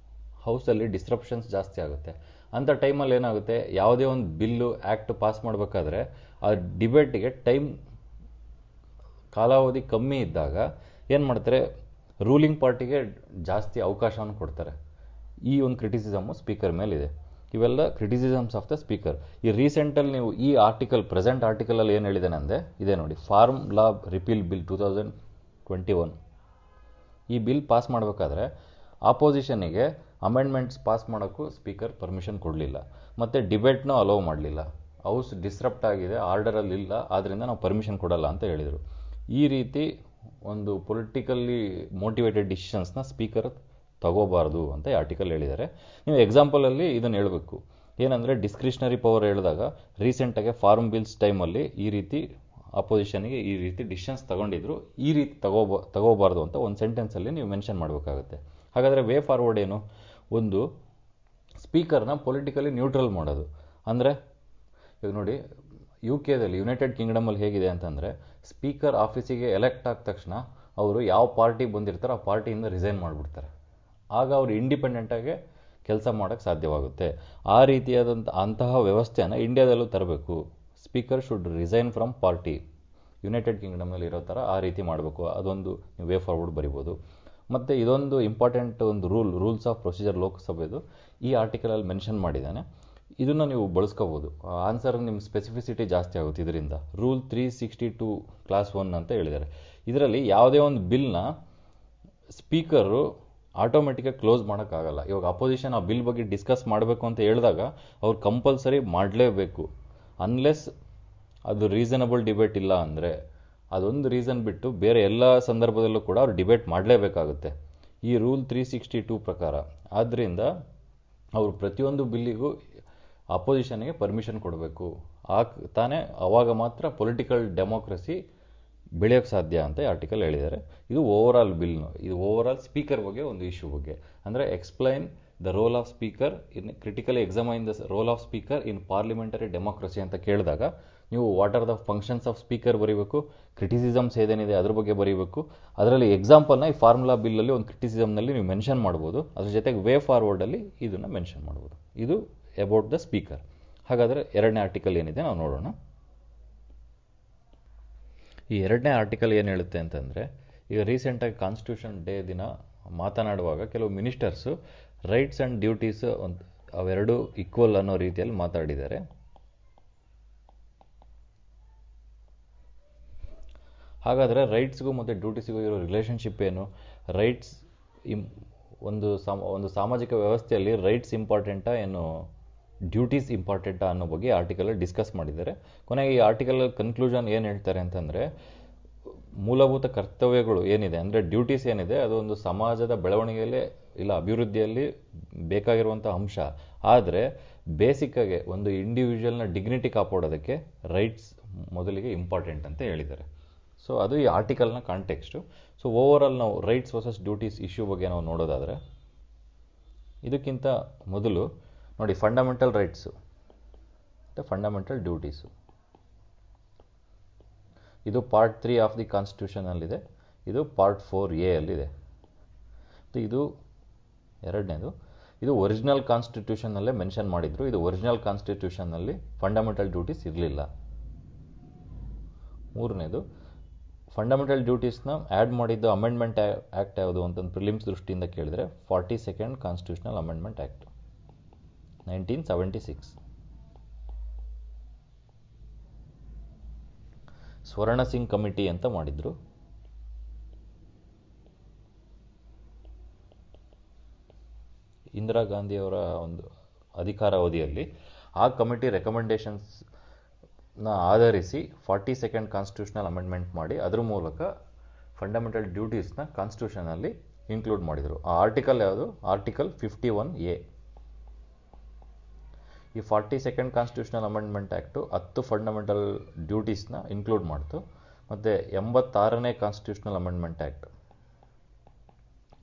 ಹೌಸಲ್ಲಿ ಡಿಸ್ರಪ್ಷನ್ಸ್ ಜಾಸ್ತಿ ಆಗುತ್ತೆ. ಅಂಥ ಟೈಮಲ್ಲಿ ಏನಾಗುತ್ತೆ, ಯಾವುದೇ ಒಂದು ಬಿಲ್ಲು ಆ್ಯಕ್ಟ್ ಪಾಸ್ ಮಾಡಬೇಕಾದ್ರೆ ಆ ಡಿಬೇಟಿಗೆ ಕಾಲಾವಧಿ ಕಮ್ಮಿ ಇದ್ದಾಗ ಏನು ಮಾಡ್ತಾರೆ, ರೂಲಿಂಗ್ ಪಾರ್ಟಿಗೆ ಜಾಸ್ತಿ ಅವಕಾಶವನ್ನು ಕೊಡ್ತಾರೆ. ಈ ಒಂದು ಕ್ರಿಟಿಸಿಸಮ್ಮು ಸ್ಪೀಕರ್ ಮೇಲಿದೆ. ಇವೆಲ್ಲ ಕ್ರಿಟಿಸಿಸಮ್ಸ್ ಆಫ್ ದ ಸ್ಪೀಕರ್. ಈ ರೀಸೆಂಟಲ್ಲಿ ನೀವು ಈ ಪ್ರೆಸೆಂಟ್ ಆರ್ಟಿಕಲಲ್ಲಿ ಏನು ಹೇಳಿದ್ದೇನೆ ಅಂದರೆ, ಇದೇ ನೋಡಿ, ಫಾರ್ಮ್ ಲಾ ರಿಪೀಲ್ ಬಿಲ್ 2021. ಈ ಬಿಲ್ ಪಾಸ್ ಮಾಡಬೇಕಾದ್ರೆ ಆಪೋಸಿಷನ್ನಿಗೆ ಅಮೆಂಡ್ಮೆಂಟ್ಸ್ ಪಾಸ್ ಮಾಡೋಕ್ಕೂ ಸ್ಪೀಕರ್ ಪರ್ಮಿಷನ್ ಕೊಡಲಿಲ್ಲ, ಮತ್ತು ಡಿಬೇಟ್ನೂ ಅಲೋವ್ ಮಾಡಲಿಲ್ಲ. ಹೌಸ್ ಡಿಸ್ರಪ್ಟ್ ಆಗಿದೆ, ಆರ್ಡರಲ್ಲಿ ಇಲ್ಲ, ಆದ್ದರಿಂದ ನಾವು ಪರ್ಮಿಷನ್ ಕೊಡಲ್ಲ ಅಂತ ಹೇಳಿದರು. ಈ ರೀತಿ ಒಂದು ಪೊಲಿಟಿಕಲ್ಲಿ ಮೋಟಿವೇಟೆಡ್ ಡಿಸಿಷನ್ಸ್ನ ಸ್ಪೀಕರ್ ತಗೋಬಾರ್ದು ಅಂತ ಈ ಆರ್ಟಿಕಲ್ ಹೇಳಿದ್ದಾರೆ. ನೀವು ಎಕ್ಸಾಂಪಲಲ್ಲಿ ಇದನ್ನು ಹೇಳಬೇಕು. ಏನಂದರೆ ಡಿಸ್ಕ್ರಿಷನರಿ ಪವರ್ ಹೇಳಿದಾಗ ರೀಸೆಂಟಾಗಿ ಫಾರ್ಮ್ ಬಿಲ್ಸ್ ಟೈಮಲ್ಲಿ ಈ ರೀತಿ ಅಪೋಸಿಷನ್ಗೆ ಈ ರೀತಿ ಡಿಸಿಷನ್ಸ್ ತಗೊಂಡಿದ್ರು, ಈ ರೀತಿ ತಗೋಬಾರ್ದು ಅಂತ ಒಂದು ಸೆಂಟೆನ್ಸಲ್ಲಿ ನೀವು ಮೆನ್ಷನ್ ಮಾಡಬೇಕಾಗುತ್ತೆ. ಹಾಗಾದರೆ ವೇ ಫಾರ್ವರ್ಡ್ ಏನು? ಒಂದು ಸ್ಪೀಕರ್ನ ಪೊಲಿಟಿಕಲಿ ನ್ಯೂಟ್ರಲ್ ಮಾಡೋದು. ಅಂದರೆ ಈಗ ನೋಡಿ, UK ಯುನೈಟೆಡ್ ಕಿಂಗ್ಡಮಲ್ಲಿ ಹೇಗಿದೆ ಅಂತಂದರೆ, ಸ್ಪೀಕರ್ ಆಫೀಸಿಗೆ ಎಲೆಕ್ಟ್ ಆದ ತಕ್ಷಣ ಅವರು ಯಾವ ಪಾರ್ಟಿ ಬಂದಿರ್ತಾರೋ ಆ ಪಾರ್ಟಿಯಿಂದ ರಿಸೈನ್ ಮಾಡಿಬಿಡ್ತಾರೆ. ಆಗ ಅವರು ಇಂಡಿಪೆಂಡೆಂಟಾಗಿ ಕೆಲಸ ಮಾಡೋಕ್ಕೆ ಸಾಧ್ಯವಾಗುತ್ತೆ. ಆ ಅಂತಹ ವ್ಯವಸ್ಥೆಯನ್ನು ಇಂಡಿಯಾದಲ್ಲೂ ತರಬೇಕು. Speaker should resign from party. United ಕಿಂಗ್ಡಮಲ್ಲಿ ಇರೋ ಥರ ಆ ರೀತಿ ಮಾಡಬೇಕು. ಅದೊಂದು ನೀವು ವೇ ಫಾರ್ವರ್ಡ್ ಬರಿಬೋದು. ಮತ್ತು ಇದೊಂದು ಇಂಪಾರ್ಟೆಂಟ್ ಒಂದು ರೂಲ್ಸ್ ಆಫ್ ಪ್ರೊಸೀಜರ್ ಲೋಕಸಭೆದು ಈ ಆರ್ಟಿಕಲಲ್ಲಿ ಮೆನ್ಷನ್ ಮಾಡಿದ್ದಾನೆ. ಇದನ್ನು ನೀವು ಬಳಸ್ಕೋಬೋದು. ಆನ್ಸರ್ ನಿಮ್ಮ ಸ್ಪೆಸಿಫಿಸಿಟಿ ಜಾಸ್ತಿ ಆಗುತ್ತೆ ಇದರಿಂದ. ರೂಲ್ 362 ಕ್ಲಾಸ್ 1 ಅಂತ ಹೇಳಿದ್ದಾರೆ. ಇದರಲ್ಲಿ ಯಾವುದೇ ಒಂದು ಬಿಲ್ನ ಸ್ಪೀಕರು ಆಟೋಮೆಟಿಕಾಗಿ ಕ್ಲೋಸ್ ಮಾಡೋಕ್ಕಾಗಲ್ಲ. ಇವಾಗ ಅಪೋಸಿಷನ್ ಆ ಬಿಲ್ ಬಗ್ಗೆ ಡಿಸ್ಕಸ್ ಮಾಡಬೇಕು ಅಂತ ಹೇಳಿದಾಗ ಅವ್ರು ಕಂಪಲ್ಸರಿ ಮಾಡಲೇಬೇಕು, ಅನ್ಲೆಸ್ ಅದು ರೀಸನಬಲ್ ಡಿಬೇಟ್ ಇಲ್ಲ ಅಂದರೆ. ಅದೊಂದು ರೀಸನ್ ಬಿಟ್ಟು ಬೇರೆ ಎಲ್ಲ ಸಂದರ್ಭದಲ್ಲೂ ಕೂಡ ಅವ್ರು ಡಿಬೇಟ್ ಮಾಡಲೇಬೇಕಾಗುತ್ತೆ ಈ ರೂಲ್ 362 ಪ್ರಕಾರ. ಆದ್ದರಿಂದ ಅವರು ಪ್ರತಿಯೊಂದು ಬಿಲ್ಲಿಗೂ ಅಪೋಸಿಷನ್ಗೆ ಪರ್ಮಿಷನ್ ಕೊಡಬೇಕು. ತಾನೇ ಅವಾಗ ಮಾತ್ರ ಪೊಲಿಟಿಕಲ್ ಡೆಮೋಕ್ರಸಿ ಬೆಳೆಯೋಕ್ಕೆ ಸಾಧ್ಯ ಅಂತ ಆರ್ಟಿಕಲ್ ಹೇಳಿದ್ದಾರೆ. ಇದು ಓವರಾಲ್ ಬಿಲ್ನು. ಇದು ಓವರಾಲ್ ಸ್ಪೀಕರ್ ಬಗ್ಗೆ ಒಂದು ಇಶ್ಯೂ ಬಗ್ಗೆ. ಅಂದರೆ explain the role of speaker critically examine the role of speaker in parliamentary democracy ಅಂತ ಕೇಳಿದಾಗ ನೀವು what are the functions of speaker ಬರೀಬೇಕು, ಕ್ರಿಟಿಸಿಸಮ್ಸ್ ಏನೇನಿದೆ ಅದ್ರ ಬಗ್ಗೆ ಬರೀಬೇಕು. ಅದರಲ್ಲಿ ಎಕ್ಸಾಂಪಲ್ನ ಈ ಫಾರ್ಮುಲಾ ಬಿಲ್ಲಲ್ಲಿ ಒಂದು ಕ್ರಿಟಿಸಿಸಮ್ನಲ್ಲಿ ನೀವು ಮೆನ್ಷನ್ ಮಾಡ್ಬೋದು. ಅದ್ರ ಜೊತೆಗೆ ವೇ ಫಾರ್ವರ್ಡಲ್ಲಿ ಇದನ್ನು ಮೆನ್ಷನ್ ಮಾಡ್ಬೋದು. ಇದು ಅಬೌಟ್ ದ ಸ್ಪೀಕರ್. ಹಾಗಾದರೆ ಎರಡನೇ ಆರ್ಟಿಕಲ್ ಏನಿದೆ ನಾವು ನೋಡೋಣ. ಈ ಎರಡನೇ ಆರ್ಟಿಕಲ್ ಏನು ಹೇಳುತ್ತೆ ಅಂತಂದರೆ, ಈಗ ರೀಸೆಂಟಾಗಿ ಕಾನ್ಸ್ಟಿಟ್ಯೂಷನ್ ಡೇ ದಿನ ಮಾತನಾಡುವಾಗ ಕೆಲವು ಮಿನಿಸ್ಟರ್ಸು ರೈಟ್ಸ್ ಆ್ಯಂಡ್ ಡ್ಯೂಟೀಸ್ ಅವೆರಡೂ ಈಕ್ವಲ್ ಅನ್ನೋ ರೀತಿಯಲ್ಲಿ ಮಾತಾಡಿದ್ದಾರೆ. ಹಾಗಾದರೆ ರೈಟ್ಸ್ಗೂ ಮತ್ತು ಡ್ಯೂಟೀಸ್ಗೂ ಇರೋ ರಿಲೇಷನ್ಶಿಪ್ ಏನು? ರೈಟ್ಸ್ ಒಂದು ಸಾಮಾಜಿಕ ವ್ಯವಸ್ಥೆಯಲ್ಲಿ ರೈಟ್ಸ್ ಇಂಪಾರ್ಟೆಂಟಾ ಏನು ಡ್ಯೂಟೀಸ್ ಇಂಪಾರ್ಟೆಂಟಾ ಅನ್ನೋ ಬಗ್ಗೆ ಆರ್ಟಿಕಲಲ್ಲಿ ಡಿಸ್ಕಸ್ ಮಾಡಿದ್ದಾರೆ. ಕೊನೆಗೆ ಈ ಆರ್ಟಿಕಲ್ ಕನ್ಕ್ಲೂಷನ್ ಏನು ಹೇಳ್ತಾರೆ ಅಂತಂದರೆ, ಮೂಲಭೂತ ಕರ್ತವ್ಯಗಳು ಏನಿದೆ ಅಂದರೆ ಡ್ಯೂಟೀಸ್ ಏನಿದೆ ಅದು ಒಂದು ಸಮಾಜದ ಬೆಳವಣಿಗೆಯಲ್ಲಿ ಇಲ್ಲ ಅಭಿವೃದ್ಧಿಯಲ್ಲಿ ಬೇಕಾಗಿರುವಂಥ ಅಂಶ. ಆದರೆ ಬೇಸಿಕ್ಕಾಗಿ ಒಂದು ಇಂಡಿವಿಜುವಲ್ನ ಡಿಗ್ನಿಟಿ ಕಾಪಾಡೋದಕ್ಕೆ ರೈಟ್ಸ್ ಮೊದಲಿಗೆ ಇಂಪಾರ್ಟೆಂಟ್ ಅಂತ ಹೇಳಿದ್ದಾರೆ. ಸೊ ಅದು ಈ ಆರ್ಟಿಕಲ್ನ ಕಾಂಟೆಕ್ಸ್ಟು. ಸೊ ಓವರಾಲ್ ನಾವು ರೈಟ್ಸ್ ವರ್ಸಸ್ ಡ್ಯೂಟೀಸ್ ಇಶ್ಯೂ ಬಗ್ಗೆ ನಾವು ನೋಡೋದಾದರೆ, ಇದಕ್ಕಿಂತ ಮೊದಲು ನೋಡಿ ಫಂಡಮೆಂಟಲ್ ರೈಟ್ಸು ಮತ್ತು ಫಂಡಮೆಂಟಲ್ ಡ್ಯೂಟೀಸು. ಇದು ಪಾರ್ಟ್ 3 ಆಫ್ ದಿ ಕಾನ್ಸ್ಟಿಟ್ಯೂಷನಲ್ಲಿದೆ, ಇದು ಪಾರ್ಟ್ 4A ಅಲ್ಲಿದೆ. ಇದು ಎರಡನೇದು. ಇದು ಒರಿಜಿನಲ್ ಕಾನ್ಸ್ಟಿಟ್ಯೂಷನ್ನಲ್ಲೇ ಮೆನ್ಷನ್ ಮಾಡಿದ್ರು. ಇದು ಒರಿಜಿನಲ್ ಕಾನ್ಸ್ಟಿಟ್ಯೂಷನ್ನಲ್ಲಿ ಫಂಡಮೆಂಟಲ್ ಡ್ಯೂಟೀಸ್ ಇರಲಿಲ್ಲ. ಮೂರನೇದು, ಫಂಡಮೆಂಟಲ್ ಡ್ಯೂಟೀಸ್ನ ಆ್ಯಡ್ ಮಾಡಿದ್ದು ಅಮೆಂಡ್ಮೆಂಟ್ ಆ್ಯಕ್ಟ್ ಯಾವುದು ಅಂತಂದು ಪ್ರಿಲಿಮ್ಸ್ ದೃಷ್ಟಿಯಿಂದ ಕೇಳಿದರೆ 42nd ಕಾನ್ಸ್ಟಿಟ್ಯೂಷನಲ್ ಅಮೆಂಡ್ಮೆಂಟ್ ಆ್ಯಕ್ಟ್ 1976. ಸ್ವರ್ಣ ಸಿಂಗ್ ಕಮಿಟಿ ಅಂತ ಮಾಡಿದ್ರು. ಇಂದಿರಾ ಗಾಂಧಿಯವರ ಒಂದು ಅಧಿಕಾರಾವಧಿಯಲ್ಲಿ ಆ ಕಮಿಟಿ ರೆಕಮೆಂಡೇಶನ್ಸ್ನ ಆಧರಿಸಿ 42nd ಕಾನ್ಸ್ಟಿಟ್ಯೂಷನಲ್ ಅಮೆಂಡ್ಮೆಂಟ್ ಮಾಡಿ ಅದರ ಮೂಲಕ ಫಂಡಮೆಂಟಲ್ ಡ್ಯೂಟೀಸ್ನ ಕಾನ್ಸ್ಟಿಟ್ಯೂಷನಲ್ಲಿ ಇನ್ಕ್ಲೂಡ್ ಮಾಡಿದರು. ಆ ಆರ್ಟಿಕಲ್ ಯಾವುದು? Article 51A. ಈ 42nd constitutional amendment act 10 fundamental ಡ್ಯೂಟೀಸ್ನ ಇನ್ಕ್ಲೂಡ್ ಮಾಡ್ತು. ಮತ್ತು 86ನೇ ಕಾನ್ಸ್ಟಿಟ್ಯೂಷನಲ್ ಅಮೆಂಡ್ಮೆಂಟ್ ಆ್ಯಕ್ಟ್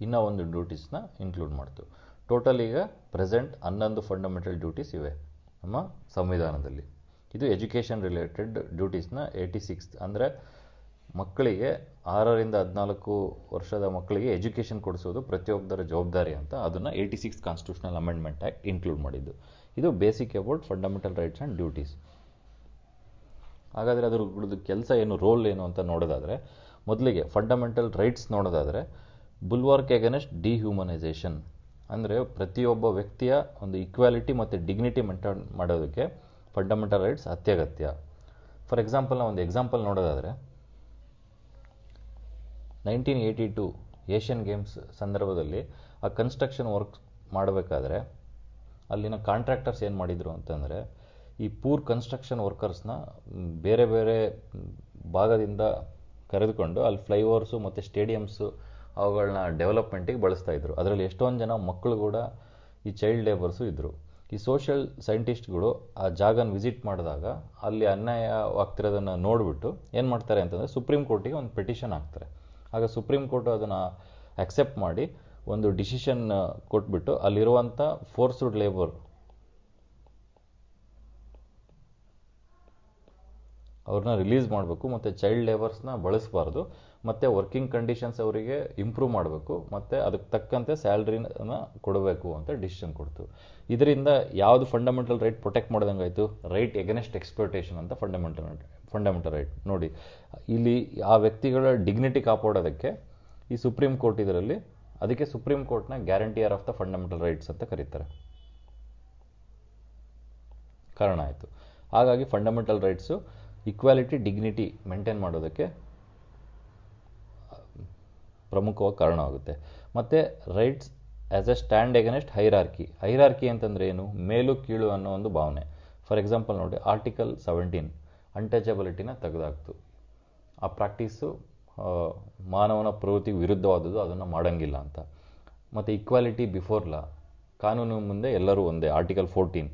ಇನ್ನೂ ಒಂದು ಡ್ಯೂಟೀಸ್ನ ಇನ್ಕ್ಲೂಡ್ ಮಾಡ್ತು. ಟೋಟಲ್ ಈಗ ಪ್ರೆಸೆಂಟ್ 11 ಫಂಡಮೆಂಟಲ್ ಡ್ಯೂಟೀಸ್ ಇವೆ ನಮ್ಮ ಸಂವಿಧಾನದಲ್ಲಿ. ಇದು ಎಜುಕೇಷನ್ ರಿಲೇಟೆಡ್ ಡ್ಯೂಟೀಸ್ನ 86, ಅಂದರೆ ಮಕ್ಕಳಿಗೆ 6ರಿಂದ 14 ವರ್ಷದ ಮಕ್ಕಳಿಗೆ ಎಜುಕೇಷನ್ ಕೊಡಿಸೋದು ಪ್ರತಿಯೊಬ್ಬರ ಜವಾಬ್ದಾರಿ ಅಂತ ಅದನ್ನು 86 ಕಾನ್ಸ್ಟಿಟ್ಯೂಷನಲ್ ಅಮೆಂಡ್ಮೆಂಟ್ ಆ್ಯಕ್ಟ್ ಇನ್ಕ್ಲೂಡ್ ಮಾಡಿದ್ದು. ಇದು basic about fundamental rights and duties. ಹಾಗಾದರೆ ಅದ್ರದ್ದು ಕೆಲಸ ಏನು, ರೋಲ್ ಏನು ಅಂತ ನೋಡೋದಾದರೆ, ಮೊದಲಿಗೆ ಫಂಡಮೆಂಟಲ್ ರೈಟ್ಸ್ ನೋಡೋದಾದರೆ ಬುಲ್ವಾರ್ಕ್ ಎಗನೆಸ್ಟ್ ಡಿಹ್ಯೂಮನೈಸೇಷನ್, ಅಂದರೆ ಪ್ರತಿಯೊಬ್ಬ ವ್ಯಕ್ತಿಯ ಒಂದು ಈಕ್ವಾಲಿಟಿ ಮತ್ತು ಡಿಗ್ನಿಟಿ ಮೇಂಟೈನ್ ಮಾಡೋದಕ್ಕೆ ಫಂಡಮೆಂಟಲ್ ರೈಟ್ಸ್ ಅತ್ಯಗತ್ಯ. ಫಾರ್ ಎಕ್ಸಾಂಪಲ್ ನಾವು ಒಂದು ಎಕ್ಸಾಂಪಲ್ ನೋಡೋದಾದರೆ 1982 ಏಷ್ಯನ್ ಗೇಮ್ಸ್ ಸಂದರ್ಭದಲ್ಲಿ ಆ ಕನ್ಸ್ಟ್ರಕ್ಷನ್ ವರ್ಕ್ ಮಾಡಬೇಕಾದ್ರೆ ಅಲ್ಲಿನ ಕಾಂಟ್ರಾಕ್ಟರ್ಸ್ ಏನು ಮಾಡಿದರು ಅಂತಂದರೆ, ಈ ಪೂರ್ ಕನ್ಸ್ಟ್ರಕ್ಷನ್ ವರ್ಕರ್ಸ್ನ ಬೇರೆ ಬೇರೆ ಭಾಗದಿಂದ ಕರೆದುಕೊಂಡು ಅಲ್ಲಿ ಫ್ಲೈಓವರ್ಸು ಮತ್ತು ಸ್ಟೇಡಿಯಮ್ಸು ಅವುಗಳನ್ನ ಡೆವಲಪ್ಮೆಂಟಿಗೆ ಬಳಸ್ತಾಯಿದ್ರು. ಅದರಲ್ಲಿ ಎಷ್ಟೊಂದು ಜನ ಮಕ್ಕಳು ಕೂಡ ಈ ಚೈಲ್ಡ್ ಲೇಬರ್ಸು ಇದ್ದರು. ಈ ಸೋಷಿಯಲ್ ಸೈಂಟಿಸ್ಟ್ಗಳು ಆ ಜಾಗನ ವಿಸಿಟ್ ಮಾಡಿದಾಗ ಅಲ್ಲಿ ಅನ್ಯಾಯವಾಗ್ತಿರೋದನ್ನು ನೋಡಿಬಿಟ್ಟು ಏನು ಮಾಡ್ತಾರೆ ಅಂತಂದರೆ ಸುಪ್ರೀಂ ಕೋರ್ಟಿಗೆ ಒಂದು ಪೆಟಿಷನ್ ಹಾಕ್ತಾರೆ. ಆಗ ಸುಪ್ರೀಂ ಕೋರ್ಟ್ ಅದನ್ನು ಅಕ್ಸೆಪ್ಟ್ ಮಾಡಿ ಒಂದು ಡಿಸಿಷನ್ ಕೊಟ್ಬಿಟ್ಟು ಅಲ್ಲಿರುವಂಥ ಫೋರ್ಸ್ಡ್ ಲೇಬರ್ ಅವ್ರನ್ನ ರಿಲೀಸ್ ಮಾಡಬೇಕು ಮತ್ತು ಚೈಲ್ಡ್ ಲೇಬರ್ಸ್ನ ಬಳಸಬಾರ್ದು ಮತ್ತು ವರ್ಕಿಂಗ್ ಕಂಡೀಷನ್ಸ್ ಅವರಿಗೆ ಇಂಪ್ರೂವ್ ಮಾಡಬೇಕು ಮತ್ತು ಅದಕ್ಕೆ ತಕ್ಕಂತೆ ಸ್ಯಾಲ್ರಿನ ಕೊಡಬೇಕು ಅಂತ ಡಿಸಿಷನ್ ಕೊಡ್ತು. ಇದರಿಂದ ಯಾವುದು ಫಂಡಮೆಂಟಲ್ ರೈಟ್ ಪ್ರೊಟೆಕ್ಟ್ ಮಾಡ್ದಂಗಾಯಿತು? ರೈಟ್ ಎಗನೆಸ್ಟ್ ಎಕ್ಸ್ಪ್ಲೋಟೇಷನ್ ಅಂತ ಫಂಡಮೆಂಟಲ್ ರೈಟ್. ನೋಡಿ ಇಲ್ಲಿ ಆ ವ್ಯಕ್ತಿಗಳ ಡಿಗ್ನಿಟಿ ಕಾಪಾಡೋದಕ್ಕೆ ಈ ಸುಪ್ರೀಂ ಕೋರ್ಟ್ ಇದರಲ್ಲಿ ಅದಕ್ಕೆ ಸುಪ್ರೀಂ ಕೋರ್ಟ್ನ ಗ್ಯಾರಂಟಿಯರ್ ಆಫ್ ದ ಫಂಡಮೆಂಟಲ್ ರೈಟ್ಸ್ ಅಂತ ಕರೀತಾರೆ. ಕಾರಣ ಆಯಿತು. ಹಾಗಾಗಿ fundamental rights equality dignity maintain ಮಾಡೋದಕ್ಕೆ ಪ್ರಮುಖವಾಗಿ ಕಾರಣ ಆಗುತ್ತೆ. ಮತ್ತು rights as A stand against hierarchy ಅಂತಂದರೆ ಏನು? ಮೇಲು ಕೀಳು ಅನ್ನೋ ಒಂದು ಭಾವನೆ. ಫಾರ್ ಎಕ್ಸಾಂಪಲ್ ನೋಡಿ, ಆರ್ಟಿಕಲ್ 17 ಅನ್ಟಚಬಿಲಿಟಿನ ತೆಗೆದಾಕ್ತು. ಆ ಪ್ರಾಕ್ಟೀಸು ಮಾನವನ ಪ್ರವೃತ್ತಿಗೆ ವಿರುದ್ಧವಾದದ್ದು, ಅದನ್ನು ಮಾಡೋಂಗಿಲ್ಲ ಅಂತ. ಮತ್ತು ಈಕ್ವಾಲಿಟಿ ಬಿಫೋರ್ ಲಾ, ಕಾನೂನು ಮುಂದೆ ಎಲ್ಲರೂ ಒಂದೇ, ಆರ್ಟಿಕಲ್ 14.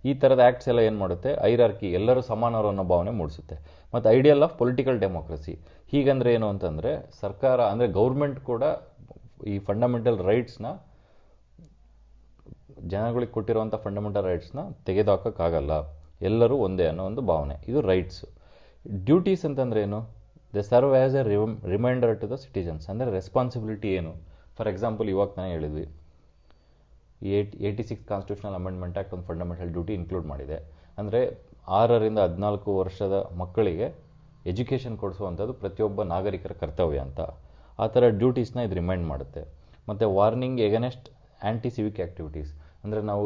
ಈ ಥರದ ಆ್ಯಕ್ಟ್ಸ್ ಎಲ್ಲ ಏನು ಮಾಡುತ್ತೆ? ಹೈರಾರ್ಕಿ, ಎಲ್ಲರೂ ಸಮಾನರು ಅನ್ನೋ ಭಾವನೆ ಮೂಡಿಸುತ್ತೆ. ಮತ್ತು ಐಡಿಯಲ್ ಆಫ್ ಪೊಲಿಟಿಕಲ್ ಡೆಮೋಕ್ರಸಿ. ಹೀಗಂದ್ರೆ ಏನು ಅಂತಂದರೆ, ಸರ್ಕಾರ ಅಂದರೆ ಗೌರ್ಮೆಂಟ್ ಕೂಡ ಈ ಫಂಡಮೆಂಟಲ್ ರೈಟ್ಸ್ನ, ಜನಗಳಿಗೆ ಕೊಟ್ಟಿರುವಂಥ ಫಂಡಮೆಂಟಲ್ ರೈಟ್ಸ್ನ ತೆಗೆದುಹಾಕೋಕ್ಕಾಗಲ್ಲ, ಎಲ್ಲರೂ ಒಂದೇ ಅನ್ನೋ ಒಂದು ಭಾವನೆ. ಇದು ರೈಟ್ಸು. ಡ್ಯೂಟೀಸ್ ಅಂತಂದರೆ ಏನು? They serve as a reminder to the citizens, ಅಂದರೆ ರೆಸ್ಪಾನ್ಸಿಬಿಲಿಟಿ ಏನು? ಫಾರ್ ಎಕ್ಸಾಂಪಲ್ ಇವಾಗ ತಾನೇ ಹೇಳಿದ್ವಿ, 86 ಕಾನ್ಸ್ಟಿಟ್ಯೂಷನಲ್ ಅಮೆಂಡ್ಮೆಂಟ್ ಆ್ಯಕ್ಟ್ ಒಂದು ಫಂಡಮೆಂಟಲ್ ಡ್ಯೂಟಿ ಇನ್ಕ್ಲೂಡ್ ಮಾಡಿದೆ. ಅಂದರೆ 6ರಿಂದ 14 ವರ್ಷದ ಮಕ್ಕಳಿಗೆ ಎಜುಕೇಷನ್ ಕೊಡಿಸುವಂಥದ್ದು ಪ್ರತಿಯೊಬ್ಬ ನಾಗರಿಕರ ಕರ್ತವ್ಯ ಅಂತ. ಆ ಥರ ಡ್ಯೂಟೀಸ್ನ ಇದು ರಿಮೈಂಡ್ ಮಾಡುತ್ತೆ. ಮತ್ತು ವಾರ್ನಿಂಗ್ ಎಗನೆಸ್ಟ್ ಆ್ಯಂಟಿ ಸಿವಿಕ್ ಆ್ಯಕ್ಟಿವಿಟೀಸ್, ಅಂದರೆ ನಾವು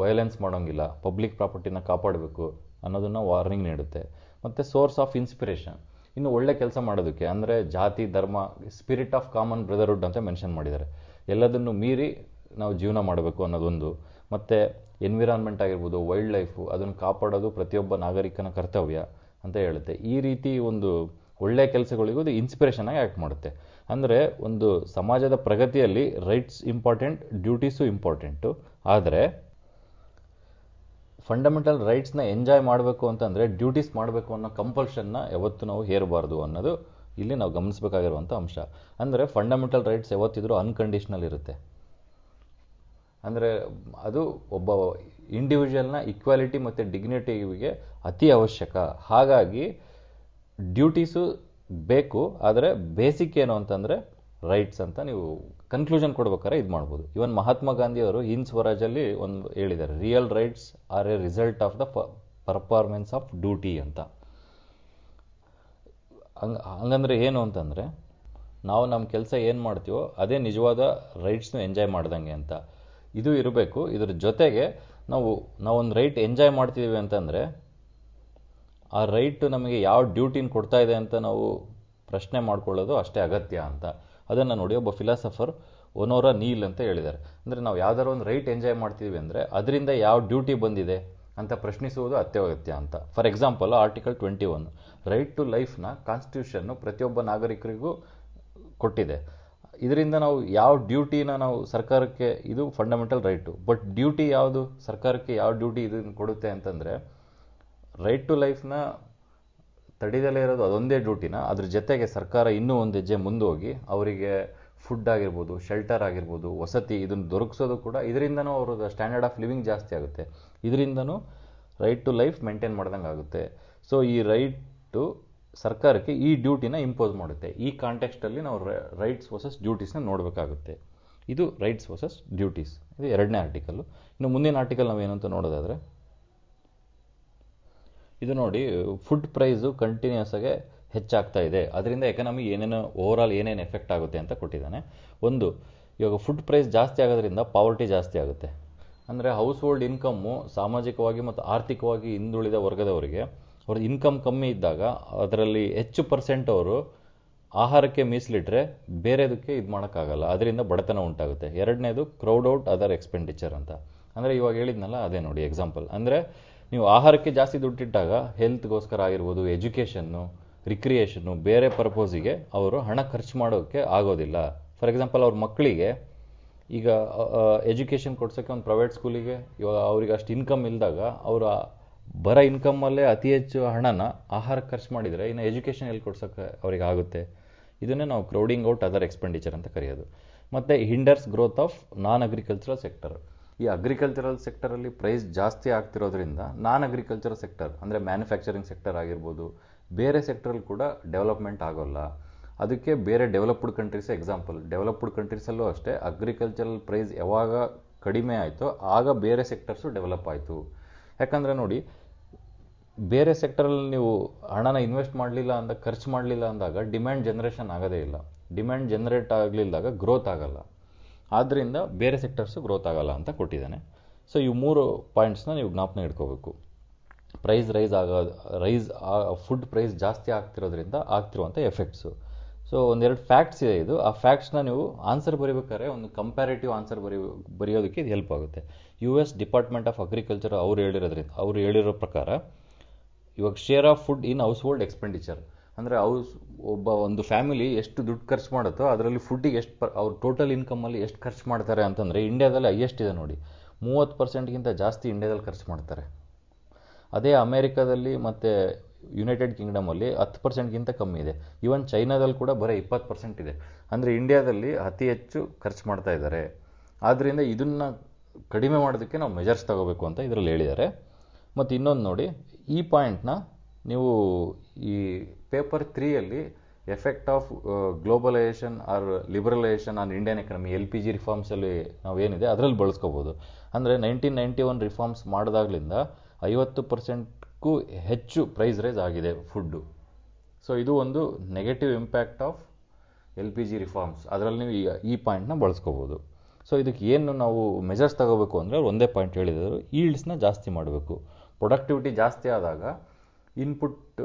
ವೈಲೆನ್ಸ್ ಮಾಡೋಂಗಿಲ್ಲ, ಪಬ್ಲಿಕ್ ಪ್ರಾಪರ್ಟಿನ ಕಾಪಾಡಬೇಕು ಅನ್ನೋದನ್ನು ವಾರ್ನಿಂಗ್ ನೀಡುತ್ತೆ. ಮತ್ತು ಸೋರ್ಸ್ ಆಫ್ ಇನ್ಸ್ಪಿರೇಷನ್, ಇನ್ನು ಒಳ್ಳೆ ಕೆಲಸ ಮಾಡೋದಕ್ಕೆ, ಅಂದರೆ ಜಾತಿ ಧರ್ಮ ಸ್ಪಿರಿಟ್ ಆಫ್ ಕಾಮನ್ ಬ್ರದರ್ಹುಡ್ ಅಂತ ಮೆನ್ಷನ್ ಮಾಡಿದ್ದಾರೆ. ಎಲ್ಲದನ್ನು ಮೀರಿ ನಾವು ಜೀವನ ಮಾಡಬೇಕು ಅನ್ನೋದೊಂದು. ಮತ್ತು ಎನ್ವಿರಾನ್ಮೆಂಟ್ ಆಗಿರ್ಬೋದು, ವೈಲ್ಡ್ ಲೈಫು, ಅದನ್ನು ಕಾಪಾಡೋದು ಪ್ರತಿಯೊಬ್ಬ ನಾಗರಿಕನ ಕರ್ತವ್ಯ ಅಂತ ಹೇಳುತ್ತೆ. ಈ ರೀತಿ ಒಂದು ಒಳ್ಳೆಯ ಕೆಲಸಗಳಿಗೂ ಇದು ಇನ್ಸ್ಪಿರೇಷನ್ ಆಗಿ ಆ್ಯಕ್ಟ್ ಮಾಡುತ್ತೆ. ಅಂದರೆ ಒಂದು ಸಮಾಜದ ಪ್ರಗತಿಯಲ್ಲಿ ರೈಟ್ಸ್ ಇಂಪಾರ್ಟೆಂಟ್, ಡ್ಯೂಟೀಸು ಇಂಪಾರ್ಟೆಂಟು. ಆದರೆ ಫಂಡಮೆಂಟಲ್ ರೈಟ್ಸ್ನ ಎಂಜಾಯ್ ಮಾಡಬೇಕು ಅಂತಂದರೆ ಡ್ಯೂಟೀಸ್ ಮಾಡಬೇಕು ಅನ್ನೋ ಕಂಪಲ್ಷನ್ನ ಯಾವತ್ತೂ ನಾವು ಹೇರಬಾರ್ದು ಅನ್ನೋದು ಇಲ್ಲಿ ನಾವು ಗಮನಿಸಬೇಕಾಗಿರುವಂಥ ಅಂಶ. ಅಂದರೆ ಫಂಡಮೆಂಟಲ್ ರೈಟ್ಸ್ ಯಾವತ್ತಿದ್ರೂ ಅನ್ಕಂಡೀಷ್ನಲ್ ಇರುತ್ತೆ. ಅಂದರೆ ಅದು ಒಬ್ಬ ಇಂಡಿವಿಜುವಲ್ನ ಈಕ್ವಾಲಿಟಿ ಮತ್ತು ಡಿಗ್ನಿಟಿಗೆ ಅತಿ ಅವಶ್ಯಕ. ಹಾಗಾಗಿ ಡ್ಯೂಟೀಸು ಬೇಕು, ಆದರೆ ಬೇಸಿಕ್ ಏನು ಅಂತಂದರೆ ರೈಟ್ಸ್ ಅಂತ ನೀವು ಕನ್ಕ್ಲೂಷನ್ ಕೊಡ್ಬೇಕಾದ್ರೆ ಇದು ಮಾಡ್ಬೋದು. ಇವನ್ ಮಹಾತ್ಮ ಗಾಂಧಿಯವರು ಹಿಂದ್ ಸ್ವರಾಜಲ್ಲಿ ಒಂದು ಹೇಳಿದ್ದಾರೆ, real rights R A result of the performance of duty ಅಂತ. ಹಂಗಂದ್ರೆ ಏನು ಅಂತಂದರೆ, ನಾವು ನಮ್ಮ ಕೆಲಸ ಏನು ಮಾಡ್ತೀವೋ ಅದೇ ನಿಜವಾದ ರೈಟ್ಸ್ನು ಎಂಜಾಯ್ ಮಾಡ್ದಂಗೆ ಅಂತ ಇದು ಇರಬೇಕು. ಇದ್ರ ಜೊತೆಗೆ ನಾವೊಂದು ರೈಟ್ ಎಂಜಾಯ್ ಮಾಡ್ತಿದ್ದೀವಿ ಅಂತಂದರೆ ಆ ರೈಟ್ ನಮಗೆ ಯಾವ ಡ್ಯೂಟಿನ ಕೊಡ್ತಾ ಇದೆ ಅಂತ ನಾವು ಪ್ರಶ್ನೆ ಮಾಡ್ಕೊಳ್ಳೋದು ಅಷ್ಟೇ ಅಗತ್ಯ ಅಂತ. ಅದನ್ನು ನೋಡಿ ಒಬ್ಬ ಫಿಲಾಸಫರ್ ಒನೋರಾ ನೀಲ್ ಅಂತ ಹೇಳಿದ್ದಾರೆ. ಅಂದರೆ ನಾವು ಯಾವ್ದಾದ್ರು ಒಂದು ರೈಟ್ ಎಂಜಾಯ್ ಮಾಡ್ತೀವಿ ಅಂದರೆ ಅದರಿಂದ ಯಾವ ಡ್ಯೂಟಿ ಬಂದಿದೆ ಅಂತ ಪ್ರಶ್ನಿಸುವುದು ಅತ್ಯಗತ್ಯ ಅಂತ. For example, article 21 right to ಲೈಫ್ನ ಕಾನ್ಸ್ಟಿಟ್ಯೂಷನ್ನು ಪ್ರತಿಯೊಬ್ಬ ನಾಗರಿಕರಿಗೂ ಕೊಟ್ಟಿದೆ. ಇದರಿಂದ ನಾವು ಯಾವ ಡ್ಯೂಟಿನ ನಾವು ಸರ್ಕಾರಕ್ಕೆ, ಇದು ಫಂಡಮೆಂಟಲ್ ರೈಟು, ಬಟ್ ಡ್ಯೂಟಿ ಯಾವುದು, ಸರ್ಕಾರಕ್ಕೆ ಯಾವ ಡ್ಯೂಟಿ ಇದನ್ನು ಕೊಡುತ್ತೆ ಅಂತಂದರೆ ರೈಟ್ ಟು ಲೈಫ್ನ ತಡಿದಲೇ ಇರೋದು ಅದೊಂದೇ ಡ್ಯೂಟಿನ. ಅದ್ರ ಜೊತೆಗೆ ಸರ್ಕಾರ ಇನ್ನೂ ಒಂದು ಹೆಜ್ಜೆ ಮುಂದೋಗಿ ಅವರಿಗೆ ಫುಡ್ ಆಗಿರ್ಬೋದು, ಶೆಲ್ಟರ್ ಆಗಿರ್ಬೋದು, ವಸತಿ ಇದನ್ನು ದೊರಕಿಸೋದು ಕೂಡ, ಇದರಿಂದನೂ ಅವ್ರದ್ದು ಸ್ಟ್ಯಾಂಡರ್ಡ್ ಆಫ್ ಲಿವಿಂಗ್ ಜಾಸ್ತಿ ಆಗುತ್ತೆ. ಇದರಿಂದನೂ ರೈಟ್ ಟು ಲೈಫ್ ಮೇಂಟೈನ್ ಮಾಡ್ದಂಗೆ ಆಗುತ್ತೆ. ಸೊ ಈ ರೈಟು ಸರ್ಕಾರಕ್ಕೆ ಈ ಡ್ಯೂಟಿನ ಇಂಪೋಸ್ ಮಾಡುತ್ತೆ. ಈ ಕಾಂಟೆಕ್ಸ್ಟಲ್ಲಿ ನಾವು ರೈಟ್ಸ್ ವರ್ಸಸ್ ಡ್ಯೂಟೀಸ್ನ ನೋಡಬೇಕಾಗುತ್ತೆ. ಇದು ರೈಟ್ಸ್ ವರ್ಸಸ್ ಡ್ಯೂಟೀಸ್, ಇದು 2ನೇ ಆರ್ಟಿಕಲ್ಲು. ಇನ್ನು ಮುಂದಿನ ಆರ್ಟಿಕಲ್ ನಾವೇನು ಅಂತ ನೋಡೋದಾದರೆ, ಇದು ನೋಡಿ, ಫುಡ್ ಪ್ರೈಸು ಕಂಟಿನ್ಯೂಸ್ ಆಗಿ ಹೆಚ್ಚಾಗ್ತಾ ಇದೆ, ಅದರಿಂದ ಎಕನಾಮಿ ಓವರಾಲ್ ಏನೇನು ಎಫೆಕ್ಟ್ ಆಗುತ್ತೆ ಅಂತ ಕೊಟ್ಟಿದ್ದಾನೆ. ಒಂದು, ಇವಾಗ ಫುಡ್ ಪ್ರೈಸ್ ಜಾಸ್ತಿ ಆಗೋದ್ರಿಂದ ಪಾವರ್ಟಿ ಜಾಸ್ತಿ ಆಗುತ್ತೆ. ಅಂದರೆ ಹೌಸ್ ಹೋಲ್ಡ್ ಇನ್ಕಮ್ಮು ಸಾಮಾಜಿಕವಾಗಿ ಮತ್ತು ಆರ್ಥಿಕವಾಗಿ ಹಿಂದುಳಿದ ವರ್ಗದವರಿಗೆ ಅವ್ರ ಇನ್ಕಮ್ ಕಮ್ಮಿ ಇದ್ದಾಗ ಅದರಲ್ಲಿ ಹೆಚ್ಚು ಪರ್ಸೆಂಟ್ ಅವರು ಆಹಾರಕ್ಕೆ ಮೀಸಲಿಟ್ರೆ ಬೇರೆದಕ್ಕೆ ಇದು ಮಾಡೋಕ್ಕಾಗಲ್ಲ, ಅದರಿಂದ ಬಡತನ ಉಂಟಾಗುತ್ತೆ. 2ನೇದು, ಕ್ರೌಡ್ ಔಟ್ ಅದರ್ ಎಕ್ಸ್ಪೆಂಡಿಚರ್ ಅಂತ. ಅಂದರೆ ಇವಾಗ ಹೇಳಿದ್ನಲ್ಲ ಅದೇ ನೋಡಿ ಎಕ್ಸಾಂಪಲ್. ಅಂದರೆ ನೀವು ಆಹಾರಕ್ಕೆ ಜಾಸ್ತಿ ದುಡ್ಡಿಟ್ಟಾಗ ಹೆಲ್ತ್ಗೋಸ್ಕರ ಆಗಿರ್ಬೋದು, ಎಜುಕೇಷನ್ನು, ರಿಕ್ರಿಯೇಷನ್ನು, ಬೇರೆ ಪರ್ಪೋಸಿಗೆ ಅವರು ಹಣ ಖರ್ಚು ಮಾಡೋಕ್ಕೆ ಆಗೋದಿಲ್ಲ. ಫಾರ್ ಎಕ್ಸಾಂಪಲ್, ಅವ್ರ ಮಕ್ಕಳಿಗೆ ಈಗ ಎಜುಕೇಷನ್ ಕೊಡ್ಸೋಕ್ಕೆ ಒಂದು ಪ್ರೈವೇಟ್ ಸ್ಕೂಲಿಗೆ ಇವಾಗ ಅವ್ರಿಗೆ ಅಷ್ಟು ಇನ್ಕಮ್ ಇಲ್ದಾಗ ಅವರ ಬರೋ ಇನ್ಕಮ್ಮಲ್ಲೇ ಅತಿ ಹೆಚ್ಚು ಹಣನ ಆಹಾರಕ್ಕೆ ಖರ್ಚು ಮಾಡಿದರೆ ಇನ್ನು ಎಜುಕೇಷನ್ ಎಲ್ಲಿ ಕೊಡ್ಸೋಕ್ಕೆ ಅವ್ರಿಗೆ ಆಗುತ್ತೆ. ಇದನ್ನೇ ನಾವು ಕ್ರೌಡಿಂಗ್ ಔಟ್ ಅದರ್ ಎಕ್ಸ್ಪೆಂಡಿಚರ್ ಅಂತ ಕರೆಯೋದು. ಮತ್ತು hinders growth of non agricultural sector. ಈ ಅಗ್ರಿಕಲ್ಚರಲ್ ಸೆಕ್ಟರಲ್ಲಿ ಪ್ರೈಸ್ ಜಾಸ್ತಿ ಆಗ್ತಿರೋದ್ರಿಂದ ನಾನ್ ಅಗ್ರಿಕಲ್ಚರಲ್ ಸೆಕ್ಟರ್ ಅಂದರೆ ಮ್ಯಾನುಫ್ಯಾಕ್ಚರಿಂಗ್ ಸೆಕ್ಟರ್ ಆಗಿರ್ಬೋದು, ಬೇರೆ ಸೆಕ್ಟ್ರಲ್ಲಿ ಕೂಡ ಡೆವಲಪ್ಮೆಂಟ್ ಆಗೋಲ್ಲ. ಅದಕ್ಕೆ ಬೇರೆ ಡೆವಲಪ್ಡ್ ಕಂಟ್ರೀಸ್ ಎಕ್ಸಾಂಪಲ್. ಡೆವಲಪ್ಡ್ ಕಂಟ್ರೀಸಲ್ಲೂ ಅಷ್ಟೇ ಅಗ್ರಿಕಲ್ಚರಲ್ ಪ್ರೈಸ್ ಯಾವಾಗ ಕಡಿಮೆ ಆಯಿತೋ ಆಗ ಬೇರೆ ಸೆಕ್ಟರ್ಸು ಡೆವಲಪ್ ಆಯಿತು. ಯಾಕಂದರೆ ನೋಡಿ, ಬೇರೆ ಸೆಕ್ಟರಲ್ಲಿ ನೀವು ಹಣನ ಇನ್ವೆಸ್ಟ್ ಮಾಡಲಿಲ್ಲ ಅಂದಾಗ, ಖರ್ಚು ಮಾಡಲಿಲ್ಲ ಅಂದಾಗ ಡಿಮ್ಯಾಂಡ್ ಜನ್ರೇಷನ್ ಆಗೋದೇ ಇಲ್ಲ. ಡಿಮ್ಯಾಂಡ್ ಜನರೇಟ್ ಆಗಲಿಲ್ದಾಗ ಗ್ರೋತ್ ಆಗಲ್ಲ. ಆದ್ದರಿಂದ ಬೇರೆ ಸೆಕ್ಟರ್ಸು ಗ್ರೋತ್ ಆಗಲ್ಲ ಅಂತ ಕೊಟ್ಟಿದ್ದಾನೆ. ಸೊ ಇವು 3 ಪಾಯಿಂಟ್ಸ್ನ ನೀವು ಜ್ಞಾಪನ ಇಟ್ಕೋಬೇಕು. ಫುಡ್ ಪ್ರೈಸ್ ಜಾಸ್ತಿ ಆಗ್ತಿರೋದ್ರಿಂದ ಆಗ್ತಿರುವಂಥ ಎಫೆಕ್ಟ್ಸು. ಸೊ ಒಂದೆರಡು ಫ್ಯಾಕ್ಟ್ಸ್ ಇದೆ. ಇದು ಆ ಫ್ಯಾಕ್ಟ್ಸ್ನ ನೀವು ಆನ್ಸರ್ ಬರೀಬೇಕಾದ್ರೆ ಒಂದು ಕಂಪ್ಯಾರೇಟಿವ್ ಆನ್ಸರ್ ಬರೆಯೋದಕ್ಕೆ ಇದು ಹೆಲ್ಪ್ ಆಗುತ್ತೆ. US ಡಿಪಾರ್ಟ್ಮೆಂಟ್ ಆಫ್ ಅಗ್ರಿಕಲ್ಚರ್ ಅವ್ರು ಹೇಳಿರೋ ಪ್ರಕಾರ ಇವಾಗ share of food in house hold expenditure ಅಂದರೆ ಒಂದು ಫ್ಯಾಮಿಲಿ ಎಷ್ಟು ದುಡ್ಡು ಖರ್ಚು ಮಾಡುತ್ತೋ ಅದರಲ್ಲಿ ಫುಡ್ಡಿಗೆ ಅವ್ರ ಟೋಟಲ್ ಇನ್ಕಮಲ್ಲಿ ಎಷ್ಟು ಖರ್ಚು ಮಾಡ್ತಾರೆ ಅಂತಂದರೆ ಇಂಡಿಯಾದಲ್ಲಿ ಹೈಯೆಸ್ಟ್ ಇದೆ ನೋಡಿ. 30%ಗಿಂತ ಜಾಸ್ತಿ ಇಂಡಿಯಾದಲ್ಲಿ ಖರ್ಚು ಮಾಡ್ತಾರೆ. ಅದೇ ಅಮೇರಿಕಾದಲ್ಲಿ ಮತ್ತು ಯುನೈಟೆಡ್ ಕಿಂಗ್ಡಮಲ್ಲಿ 10%ಗಿಂತ ಕಮ್ಮಿ ಇದೆ. ಈವನ್ ಚೈನಾದಲ್ಲಿ ಕೂಡ ಬರೀ 20% ಇದೆ. ಅಂದರೆ ಇಂಡಿಯಾದಲ್ಲಿ ಅತಿ ಹೆಚ್ಚು ಖರ್ಚು ಮಾಡ್ತಾ ಇದ್ದಾರೆ. ಆದ್ದರಿಂದ ಇದನ್ನು ಕಡಿಮೆ ಮಾಡೋದಕ್ಕೆ ನಾವು ಮೆಜರ್ಸ್ ತಗೋಬೇಕು ಅಂತ ಇದರಲ್ಲಿ ಹೇಳಿದ್ದಾರೆ. ಮತ್ತು ಇನ್ನೊಂದು ನೋಡಿ, ಈ ಪಾಯಿಂಟ್ನ ನೀವು ಈ ಪೇಪರ್ 3ಯಲ್ಲಿ effect of globalisation or liberalisation on Indian economy LPG ರಿಫಾರ್ಮ್ಸಲ್ಲಿ ನಾವೇನಿದೆ ಅದರಲ್ಲಿ ಬಳಸ್ಕೋಬೋದು. ಅಂದರೆ 1991 ರಿಫಾರ್ಮ್ಸ್ ಮಾಡಿದಾಗಲಿಂದ 50%ಕ್ಕೂ ಹೆಚ್ಚು ಪ್ರೈಸ್ ರೈಸ್ ಆಗಿದೆ ಫುಡ್ಡು. ಸೊ ಇದು ಒಂದು negative impact of LPG reforms, ಅದರಲ್ಲಿ ನೀವು ಈ ಪಾಯಿಂಟ್ನ ಬಳಸ್ಕೋಬೋದು. ಸೊ ಇದಕ್ಕೆ ಏನು ನಾವು ಮೆಜರ್ಸ್ ತಗೋಬೇಕು ಅಂದರೆ ಅವ್ರು ಒಂದೇ ಪಾಯಿಂಟ್ ಹೇಳಿದರು, ಈಲ್ಡ್ಸ್ನ ಜಾಸ್ತಿ ಮಾಡಬೇಕು. ಪ್ರೊಡಕ್ಟಿವಿಟಿ ಜಾಸ್ತಿ ಆದಾಗ ಇನ್ಪುಟ್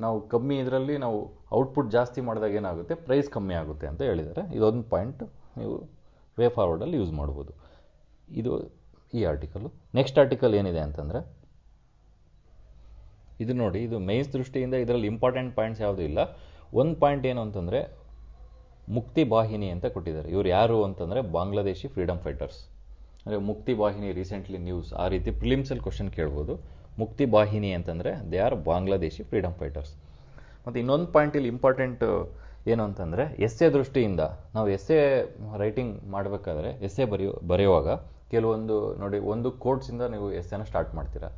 ನಾವು ಕಮ್ಮಿ ಇದರಲ್ಲಿ ನಾವು ಔಟ್ಪುಟ್ ಜಾಸ್ತಿ ಮಾಡಿದಾಗ ಏನಾಗುತ್ತೆ, ಪ್ರೈಸ್ ಕಮ್ಮಿ ಆಗುತ್ತೆ ಅಂತ ಹೇಳಿದ್ದಾರೆ. ಇದೊಂದು ಪಾಯಿಂಟ್ ನೀವು ವೇ ಫಾರ್ವರ್ಡಲ್ಲಿ ಯೂಸ್ ಮಾಡ್ಬೋದು. ಇದು ಈ ಆರ್ಟಿಕಲು. ನೆಕ್ಸ್ಟ್ ಆರ್ಟಿಕಲ್ ಏನಿದೆ ಅಂತಂದರೆ ಇದು ನೋಡಿ, ಇದು ಮೇನ್ಸ್ ದೃಷ್ಟಿಯಿಂದ ಇದರಲ್ಲಿ ಇಂಪಾರ್ಟೆಂಟ್ ಪಾಯಿಂಟ್ಸ್ ಯಾವುದೂ ಇಲ್ಲ. ಒಂದು ಪಾಯಿಂಟ್ ಏನು ಅಂತಂದರೆ ಮುಕ್ತಿ ವಾಹಿನಿ ಅಂತ ಕೊಟ್ಟಿದ್ದಾರೆ. ಇವ್ರು ಯಾರು ಅಂತಂದರೆ ಬಾಂಗ್ಲಾದೇಶಿ ಫ್ರೀಡಮ್ ಫೈಟರ್ಸ್. ಅಂದರೆ ಮುಕ್ತಿ ವಾಹಿನಿ ರೀಸೆಂಟ್ಲಿ ನ್ಯೂಸ್, ಆ ರೀತಿ ಪ್ರಿಲಿಮ್ಸಲ್ಲಿ ಕ್ವಶನ್ ಕೇಳ್ಬೋದು. ಮುಕ್ತಿ ವಾಹಿನಿ ಅಂತಂದರೆ they are Bangladeshi freedom fighters. ಮತ್ತು ಇನ್ನೊಂದು ಪಾಯಿಂಟ್ ಇಲ್ಲಿ ಇಂಪಾರ್ಟೆಂಟ್ ಏನು ಅಂತಂದರೆ ಎಸ್ಸೆ ದೃಷ್ಟಿಯಿಂದ ನಾವು ಎಸ್ಸೆ ರೈಟಿಂಗ್ ಮಾಡಬೇಕಾದ್ರೆ ಎಸ್ಸೆ ಬರೆಯುವಾಗ ಕೆಲವೊಂದು ನೋಡಿ, ಒಂದು ಕೋಟ್ಸಿಂದ ನೀವು ಎಸ್ಸೆನ ಸ್ಟಾರ್ಟ್ ಮಾಡ್ತೀರಾ.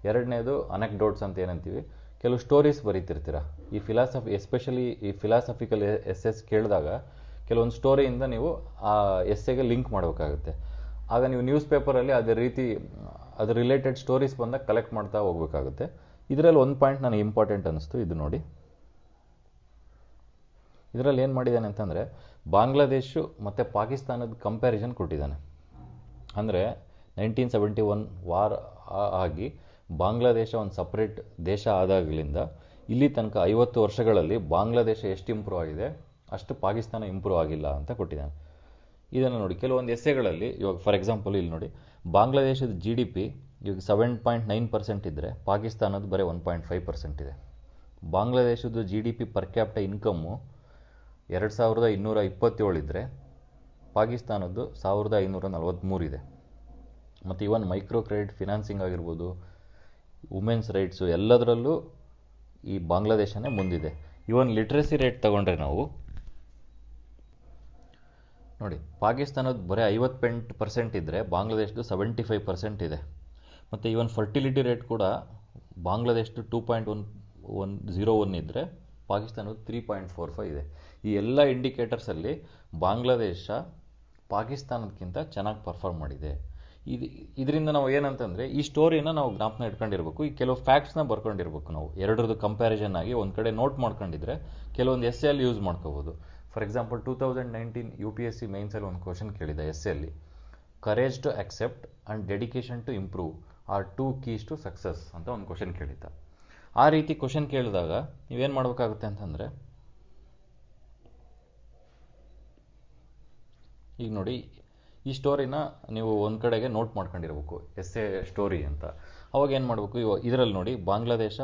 ಎರಡನೇದು ಅನೆಕ್ಡೋಟ್ಸ್ ಅಂತ ಏನಂತೀವಿ, ಕೆಲವು ಸ್ಟೋರೀಸ್ ಬರೀತಿರ್ತೀರ. ಈ ಫಿಲಾಸಫಿ, ಎಸ್ಪೆಷಲಿ ಈ ಫಿಲಾಸಫಿಕಲ್ ಎಸ್ಸೆಸ್ ಕೇಳಿದಾಗ ಕೆಲವೊಂದು ಸ್ಟೋರಿಯಿಂದ ನೀವು ಆ ಎಸ್ಸೆಗೆ ಲಿಂಕ್ ಮಾಡಬೇಕಾಗುತ್ತೆ. ಆಗ ನೀವು ನ್ಯೂಸ್ ಪೇಪರಲ್ಲಿ ಅದೇ ರೀತಿ ಅದ್ರ ರಿಲೇಟೆಡ್ ಸ್ಟೋರೀಸ್ ಬಂದಾಗ ಕಲೆಕ್ಟ್ ಮಾಡ್ತಾ ಹೋಗ್ಬೇಕಾಗುತ್ತೆ. ಇದರಲ್ಲಿ ಒಂದು ಪಾಯಿಂಟ್ ನನಗೆ ಇಂಪಾರ್ಟೆಂಟ್ ಅನ್ನಿಸ್ತು, ಇದು ನೋಡಿ. ಇದರಲ್ಲಿ ಏನು ಮಾಡಿದ್ದಾನೆ ಅಂತಂದರೆ ಬಾಂಗ್ಲಾದೇಶ ಮತ್ತು ಪಾಕಿಸ್ತಾನದ ಕಂಪ್ಯಾರಿಸನ್ ಕೊಟ್ಟಿದ್ದಾನೆ. ಅಂದರೆ 1971 ವಾರ್ ಆಗಿ ಬಾಂಗ್ಲಾದೇಶ ಒಂದು ಸಪ್ರೇಟ್ ದೇಶ ಆದಾಗಲಿಂದ ಇಲ್ಲಿ ತನಕ 50 ವರ್ಷಗಳಲ್ಲಿ ಬಾಂಗ್ಲಾದೇಶ ಎಷ್ಟು ಇಂಪ್ರೂವ್ ಆಗಿದೆ ಅಷ್ಟು ಪಾಕಿಸ್ತಾನ ಇಂಪ್ರೂವ್ ಆಗಿಲ್ಲ ಅಂತ ಕೊಟ್ಟಿದ್ದಾನೆ. ಇದನ್ನು ನೋಡಿ, ಕೆಲವೊಂದು ಎಸ್ಸೆಗಳಲ್ಲಿ ಇವಾಗ ಫಾರ್ ಎಕ್ಸಾಂಪಲ್ ಇಲ್ಲಿ ನೋಡಿ, ಬಾಂಗ್ಲಾದೇಶದ GDP ಇವಾಗ 7.9% ಇದ್ದರೆ ಪಾಕಿಸ್ತಾನದ ಬರೀ 1.5% ಇದೆ. ಬಾಂಗ್ಲಾದೇಶದ GDP ಪರ್ ಕ್ಯಾಪಿಟ ಇನ್ಕಮ್ಮು 2227 ಇದ್ದರೆ ಪಾಕಿಸ್ತಾನದ್ದು 1543 ಇದೆ. ಮತ್ತು ಇವನ್ ಮೈಕ್ರೋ ಕ್ರೆಡಿಟ್ ಫಿನಾನ್ಸಿಂಗ್ ಆಗಿರ್ಬೋದು, ವುಮೆನ್ಸ್ ರೈಟ್ಸು, ಎಲ್ಲದರಲ್ಲೂ ಈ ಬಾಂಗ್ಲಾದೇಶನೇ ಮುಂದಿದೆ. ಇವನ್ ಲಿಟ್ರಸಿ ರೇಟ್ ತಗೊಂಡ್ರೆ ನಾವು ನೋಡಿ, ಪಾಕಿಸ್ತಾನದ ಬರೀ 58% ಇದ್ದರೆ ಬಾಂಗ್ಲಾದೇಶದ್ದು 75% ಇದೆ. ಮತ್ತು ಇವನ್ ಫರ್ಟಿಲಿಟಿ ರೇಟ್ ಕೂಡ ಬಾಂಗ್ಲಾದೇಶದ್ದು 2.101 ಇದ್ದರೆ ಪಾಕಿಸ್ತಾನದ್ದು 3.45 ಇದೆ. ಈ ಎಲ್ಲ ಇಂಡಿಕೇಟರ್ಸಲ್ಲಿ ಬಾಂಗ್ಲಾದೇಶ ಪಾಕಿಸ್ತಾನದಕ್ಕಿಂತ ಚೆನ್ನಾಗಿ ಪರ್ಫಾರ್ಮ್ ಮಾಡಿದೆ. ಇದರಿಂದ ನಾವು ಏನಂತಂದರೆ ಈ ಸ್ಟೋರಿನ ನಾವು ಜ್ಞಾಪನ ಇಟ್ಕೊಂಡಿರ್ಬೇಕು. ಈ ಕೆಲವು ಫ್ಯಾಕ್ಟ್ಸ್ನ ಬರ್ಕೊಂಡಿರ್ಬೇಕು. ನಾವು ಎರಡರದ್ದು ಕಂಪ್ಯಾರಿಸನ್ ಆಗಿ ಒಂದು ಕಡೆ ನೋಟ್ ಮಾಡ್ಕೊಂಡಿದ್ರೆ ಕೆಲವೊಂದು ಎಸ್ಸೆಯಲ್ಲಿ ಯೂಸ್ ಮಾಡ್ಕೋಬೋದು. ಫಾರ್ ಎಕ್ಸಾಂಪಲ್ 2019 UPSC ಮೇನ್ಸಲ್ಲಿ ಒಂದು ಕ್ವಶನ್ ಕೇಳಿದೆ ಎಸ್ಸೆಯಲ್ಲಿ, courage to accept and dedication to improve are 2 keys to success ಅಂತ ಒಂದು ಕ್ವಶನ್ ಕೇಳಿದ್ದ. ಆ ರೀತಿ ಕ್ವಶನ್ ಕೇಳಿದಾಗ ನೀವೇನು ಮಾಡಬೇಕಾಗುತ್ತೆ ಅಂತಂದರೆ, ಈಗ ನೋಡಿ ಈ ಸ್ಟೋರಿನ ನೀವು ಒಂದು ಕಡೆಗೆ ನೋಟ್ ಮಾಡ್ಕೊಂಡಿರ್ಬೇಕು, ಎಸ್ಸೆ ಸ್ಟೋರಿ ಅಂತ. ಅವಾಗ ಏನು ಮಾಡಬೇಕು, ಇದರಲ್ಲಿ ನೋಡಿ ಬಾಂಗ್ಲಾದೇಶ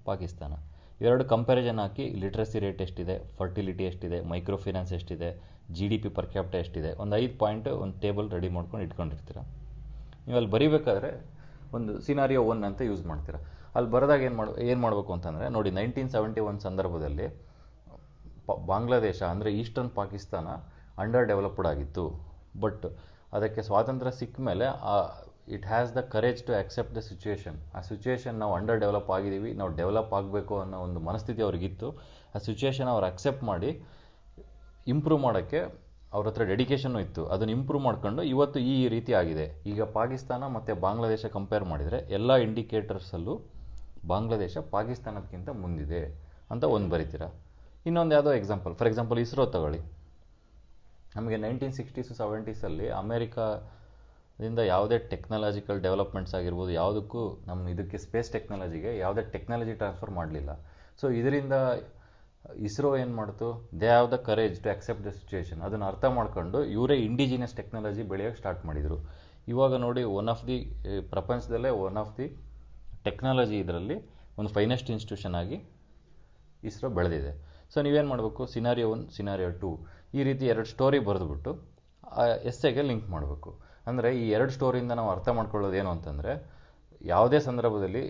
ಪಾಕಿಸ್ತಾನ ಇವೆರಡು ಕಂಪ್ಯಾರಿಸನ್ ಹಾಕಿ ಲಿಟ್ರಸಿ ರೇಟ್ ಎಷ್ಟಿದೆ, ಫರ್ಟಿಲಿಟಿ ಎಷ್ಟಿದೆ, ಮೈಕ್ರೋ ಫೈನಾನ್ಸ್ ಎಷ್ಟಿದೆ, GDP ಪರ್ ಕ್ಯಾಪಿಟ ಎಷ್ಟಿದೆ, ಒಂದು 5 ಪಾಯಿಂಟ್ ಒಂದು ಟೇಬಲ್ ರೆಡಿ ಮಾಡ್ಕೊಂಡು ಇಟ್ಕೊಂಡಿರ್ತೀರ. ನೀವು ಅಲ್ಲಿ ಬರೀಬೇಕಾದ್ರೆ ಒಂದು ಸಿನಾರಿಯೋ 1 ಅಂತ ಯೂಸ್ ಮಾಡ್ತೀರ. ಅಲ್ಲಿ ಬರೆದಾಗ ಏನು ಮಾಡಬೇಕು ಅಂತಂದರೆ ನೋಡಿ, 1971 ಸಂದರ್ಭದಲ್ಲಿ ಬಾಂಗ್ಲಾದೇಶ ಅಂದರೆ ಈಸ್ಟರ್ನ್ ಪಾಕಿಸ್ತಾನ ಅಂಡರ್ ಡೆವಲಪ್ಡ್ ಆಗಿತ್ತು. ಬಟ್ ಅದಕ್ಕೆ ಸ್ವಾತಂತ್ರ್ಯ ಸಿಕ್ಕ ಮೇಲೆ it has the courage to accept the situation. ಆ ಸಿಚುವೇಶನ್ ನಾವು ಅಂಡರ್ ಡೆವಲಪ್ ಆಗಿದ್ದೀವಿ, ನಾವು ಡೆವಲಪ್ ಆಗಬೇಕು ಅನ್ನೋ ಒಂದು ಮನಸ್ಥಿತಿ ಅವ್ರಿಗಿತ್ತು. ಆ ಸಿಚುವೇಶನ್ ಅವ್ರು ಅಕ್ಸೆಪ್ಟ್ ಮಾಡಿ ಇಂಪ್ರೂವ್ ಮಾಡೋಕ್ಕೆ ಅವ್ರ ಹತ್ರ ಡೆಡಿಕೇಶನ್ನು ಇತ್ತು. ಅದನ್ನು ಇಂಪ್ರೂವ್ ಮಾಡ್ಕೊಂಡು ಇವತ್ತು ಈ ರೀತಿ ಆಗಿದೆ. ಈಗ ಪಾಕಿಸ್ತಾನ ಮತ್ತು ಬಾಂಗ್ಲಾದೇಶ ಕಂಪೇರ್ ಮಾಡಿದರೆ ಎಲ್ಲ ಇಂಡಿಕೇಟರ್ಸಲ್ಲೂ ಬಾಂಗ್ಲಾದೇಶ ಪಾಕಿಸ್ತಾನಕ್ಕಿಂತ ಮುಂದಿದೆ ಅಂತ ಒಂದು ಬರಿತೀರ. ಇನ್ನೊಂದು ಯಾವುದೋ ಎಕ್ಸಾಂಪಲ್, ಫಾರ್ ಎಕ್ಸಾಂಪಲ್ ಇಸ್ರೋ ತಗೊಳ್ಳಿ. ನಮಗೆ 1960s 70s ಅಮೇರಿಕಾದಿಂದ ಯಾವುದೇ ಟೆಕ್ನಾಲಜಿಕಲ್ ಡೆವಲಪ್ಮೆಂಟ್ಸ್ ಆಗಿರ್ಬೋದು, ಯಾವುದಕ್ಕೂ ನಮ್ಮ ಇದಕ್ಕೆ ಸ್ಪೇಸ್ ಟೆಕ್ನಾಲಜಿಗೆ ಯಾವುದೇ ಟೆಕ್ನಾಲಜಿ ಟ್ರಾನ್ಸ್ಫರ್ ಮಾಡಲಿಲ್ಲ. ಸೊ ಇದರಿಂದ ಇಸ್ರೋ ಏನು ಮಾಡ್ತು, they have the courage to accept the situation. ಅದನ್ನು ಅರ್ಥ ಮಾಡ್ಕೊಂಡು ಇವರೇ ಇಂಡಿಜಿನಿಯಸ್ ಟೆಕ್ನಾಲಜಿ ಬೆಳೆಯೋಕ್ಕೆ ಸ್ಟಾರ್ಟ್ ಮಾಡಿದರು. ಇವಾಗ ನೋಡಿ, ಪ್ರಪಂಚದಲ್ಲೇ ಒನ್ ಆಫ್ ದಿ ಟೆಕ್ನಾಲಜಿ ಇದರಲ್ಲಿ ಒಂದು ಫೈನೆಸ್ಟ್ ಇನ್ಸ್ಟಿಟ್ಯೂಷನ್ ಆಗಿ ಇಸ್ರೋ ಬೆಳೆದಿದೆ. ಸೊ ನೀವೇನು ಮಾಡಬೇಕು, ಸಿನಾರಿಯೋ 1, ಸಿನಾರಿಯೋ 2 ಈ ರೀತಿ 2 ಸ್ಟೋರಿ ಬರೆದುಬಿಟ್ಟು ಆ ಎಸ್ಸೆಗೆ ಲಿಂಕ್ ಮಾಡಬೇಕು. ಅಂದರೆ ಈ 2 ಸ್ಟೋರಿಯಿಂದ ನಾವು ಅರ್ಥ ಮಾಡ್ಕೊಳ್ಳೋದೇನು ಅಂತಂದರೆ, ಯಾವುದೇ ಸಂದರ್ಭದಲ್ಲಿ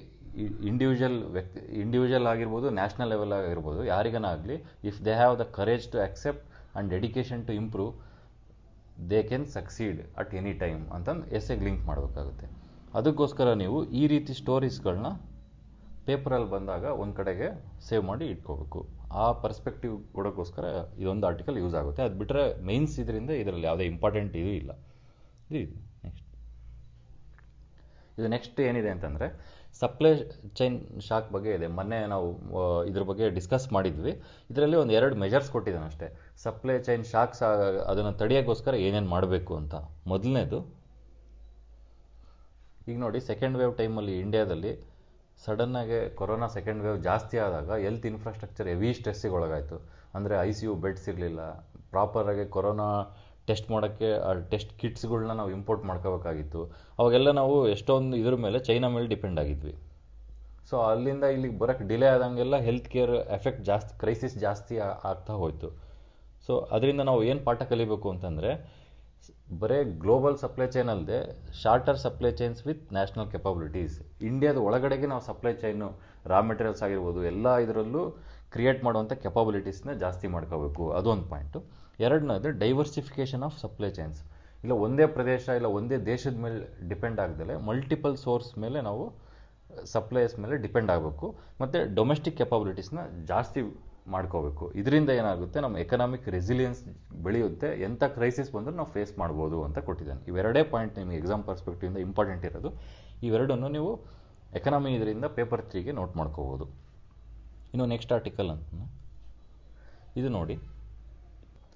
ಇಂಡಿವಿಜುವಲ್ ಆಗಿರ್ಬೋದು, ನ್ಯಾಷನಲ್ ಲೆವೆಲ್ ಆಗಿರ್ಬೋದು, ಯಾರಿಗನಾಗಲಿ if they have the courage to accept and dedication to improve, they can succeed at any time ಅಂತಂದು ಎಸ್ಸೆಗೆ ಲಿಂಕ್ ಮಾಡಬೇಕಾಗುತ್ತೆ. ಅದಕ್ಕೋಸ್ಕರ ನೀವು ಈ ರೀತಿ ಸ್ಟೋರೀಸ್ಗಳನ್ನ ಪೇಪರಲ್ಲಿ ಬಂದಾಗ ಒಂದು ಕಡೆಗೆ ಸೇವ್ ಮಾಡಿ ಇಟ್ಕೋಬೇಕು. ಆ ಪರ್ಸ್ಪೆಕ್ಟಿವ್ ಕೊಡೋಕ್ಕೋಸ್ಕರ ಇದೊಂದು ಆರ್ಟಿಕಲ್ ಯೂಸ್ ಆಗುತ್ತೆ. ಅದು ಬಿಟ್ಟರೆ ಮೇನ್ಸ್ ಇದರಿಂದ ಇದರಲ್ಲಿ ಯಾವುದೇ ಇಂಪಾರ್ಟೆಂಟ್ ಇದು ಇಲ್ಲ. ಇದು ನೆಕ್ಸ್ಟ್ ಏನಿದೆ ಅಂತಂದರೆ, ಸಪ್ಲೈ ಚೈನ್ ಶಾಕ್ ಬಗ್ಗೆ ಇದೆ. ಮೊನ್ನೆ ನಾವು ಇದ್ರ ಬಗ್ಗೆ ಡಿಸ್ಕಸ್ ಮಾಡಿದ್ವಿ. ಇದರಲ್ಲಿ ಒಂದು 2 ಮೆಜರ್ಸ್ ಕೊಟ್ಟಿದ್ದಾನೆ ಅಷ್ಟೇ. ಸಪ್ಲೈ ಚೈನ್ ಶಾಕ್ಸ್ ಅದನ್ನು ತಡೆಯೋಕ್ಕೋಸ್ಕರ ಏನೇನು ಮಾಡಬೇಕು ಅಂತ. ಮೊದಲನೇದು, ಈಗ ನೋಡಿ ಸೆಕೆಂಡ್ ವೇವ್ ಟೈಮಲ್ಲಿ ಇಂಡಿಯಾದಲ್ಲಿ ಸಡನ್ನಾಗಿ ಕೊರೋನಾ ಸೆಕೆಂಡ್ ವೇವ್ ಜಾಸ್ತಿ ಆದಾಗ ಹೆಲ್ತ್ ಇನ್ಫ್ರಾಸ್ಟ್ರಕ್ಚರ್ ಹೆವಿ ಸ್ಟ್ರೆಸ್ಸಿಗೆ ಒಳಗಾಯಿತು. ಅಂದರೆ ICU ಬೆಡ್ಸ್ ಇರಲಿಲ್ಲ, ಪ್ರಾಪರಾಗಿ ಕೊರೋನಾ ಟೆಸ್ಟ್ ಮಾಡೋಕ್ಕೆ ಟೆಸ್ಟ್ ಕಿಟ್ಸ್ಗಳನ್ನ ನಾವು ಇಂಪೋರ್ಟ್ ಮಾಡ್ಕೋಬೇಕಾಗಿತ್ತು. ಅವಾಗೆಲ್ಲ ನಾವು ಎಷ್ಟೊಂದು ಇದ್ರ ಮೇಲೆ ಚೈನಾ ಮೇಲೆ ಡಿಪೆಂಡ್ ಆಗಿದ್ವಿ. ಸೊ ಅಲ್ಲಿಂದ ಇಲ್ಲಿಗೆ ಬರೋಕ್ಕೆ ಡಿಲೇ ಆದಂಗೆಲ್ಲ ಹೆಲ್ತ್ ಕೇರ್ ಎಫೆಕ್ಟ್ ಜಾಸ್ತಿ, ಕ್ರೈಸಿಸ್ ಜಾಸ್ತಿ ಆಗ್ತಾ ಹೋಯಿತು. ಸೊ ಅದರಿಂದ ನಾವು ಏನು ಪಾಠ ಕಲಿಬೇಕು ಅಂತಂದರೆ, ಬರೀ ಗ್ಲೋಬಲ್ ಸಪ್ಲೈ ಚೈನ್ ಅಲ್ಲದೆ shorter supply chains with national capabilities. ಇಂಡಿಯಾದ ಒಳಗಡೆಗೆ ನಾವು ಸಪ್ಲೈ ಚೈನು, ರಾ ಮೆಟೀರಿಯಲ್ಸ್ ಆಗಿರ್ಬೋದು, ಎಲ್ಲ ಇದರಲ್ಲೂ ಕ್ರಿಯೇಟ್ ಮಾಡುವಂಥ ಕೆಪಾಬಿಲಿಟೀಸ್ನ ಜಾಸ್ತಿ ಮಾಡ್ಕೋಬೇಕು. ಅದೊಂದು ಪಾಯಿಂಟು. ಎರಡನೇದು ಡೈವರ್ಸಿಫಿಕೇಷನ್ ಆಫ್ ಸಪ್ಲೈ ಚೈನ್ಸ್. ಇಲ್ಲ ಒಂದೇ ಪ್ರದೇಶ ಇಲ್ಲ ಒಂದೇ ದೇಶದ ಮೇಲೆ ಡಿಪೆಂಡ್ ಆಗದಲೆ ಮಲ್ಟಿಪಲ್ ಸೋರ್ಸ್ ಮೇಲೆ ನಾವು ಸಪ್ಲೈಸ್ ಮೇಲೆ ಡಿಪೆಂಡ್ ಆಗಬೇಕು. ಮತ್ತು ಡೊಮೆಸ್ಟಿಕ್ ಕೆಪಾಬಿಲಿಟೀಸ್ನ ಜಾಸ್ತಿ ಮಾಡ್ಕೋಬೇಕು. ಇದರಿಂದ ಏನಾಗುತ್ತೆ, ನಮ್ಮ ಎಕನಾಮಿಕ್ ರೆಸಿಲಿಯನ್ಸ್ ಬೆಳೆಯುತ್ತೆ, ಎಂಥ ಕ್ರೈಸಿಸ್ ಬಂದರೂ ನಾವು ಫೇಸ್ ಮಾಡ್ಬೋದು ಅಂತ ಕೊಟ್ಟಿದ್ದಾನೆ. ಇವೆರಡೇ ಪಾಯಿಂಟ್ ನಿಮಗೆ ಎಕ್ಸಾಮ್ ಪರ್ಸ್ಪೆಕ್ಟಿವಿಂದ ಇಂಪಾರ್ಟೆಂಟ್ ಇರೋದು. ಇವೆರಡನ್ನು ನೀವು ಎಕನಾಮಿ ಇದರಿಂದ ಪೇಪರ್ 3ಗೆ ನೋಟ್ ಮಾಡ್ಕೋಬೋದು. ಇನ್ನು ನೆಕ್ಸ್ಟ್ ಆರ್ಟಿಕಲ್ ಅಂತ ಇದು ನೋಡಿ,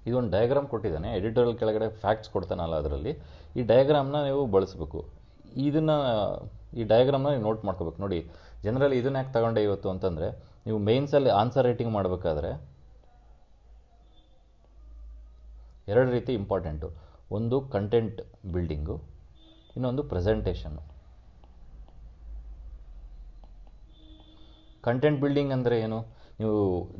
ಇದೊಂದು ಡಯಾಗ್ರಾಮ್ ಕೊಟ್ಟಿದ್ದಾನೆ. ಎಡಿಟೋರಿಯಲ್ ಕೆಳಗಡೆ ಫ್ಯಾಕ್ಟ್ಸ್ ಕೊಡ್ತಾನಲ್ಲ, ಅದರಲ್ಲಿ ಈ ಡಯಾಗ್ರಾಮ್ನ ನೀವು ಬಳಸಬೇಕು. ಈ ಡಯಾಗ್ರಾಮ್ನ ನೀವು ನೋಟ್ ಮಾಡ್ಕೋಬೇಕು. ನೋಡಿ, ಜನರಲಿ ಇದನ್ನ ಯಾಕೆ ತಗೊಂಡೆ ಇವತ್ತು ಅಂತಂದರೆ, ನೀವು ಮೇನ್ಸಲ್ಲಿ ಆನ್ಸರ್ ರೈಟಿಂಗ್ ಮಾಡಬೇಕಾದ್ರೆ 2 ರೀತಿ ಇಂಪಾರ್ಟೆಂಟು. ಒಂದು ಕಂಟೆಂಟ್ ಬಿಲ್ಡಿಂಗು, ಇನ್ನೊಂದು ಪ್ರೆಸೆಂಟೇಷನ್ನು. ಕಂಟೆಂಟ್ ಬಿಲ್ಡಿಂಗ್ ಅಂದರೆ ಏನು? ನೀವು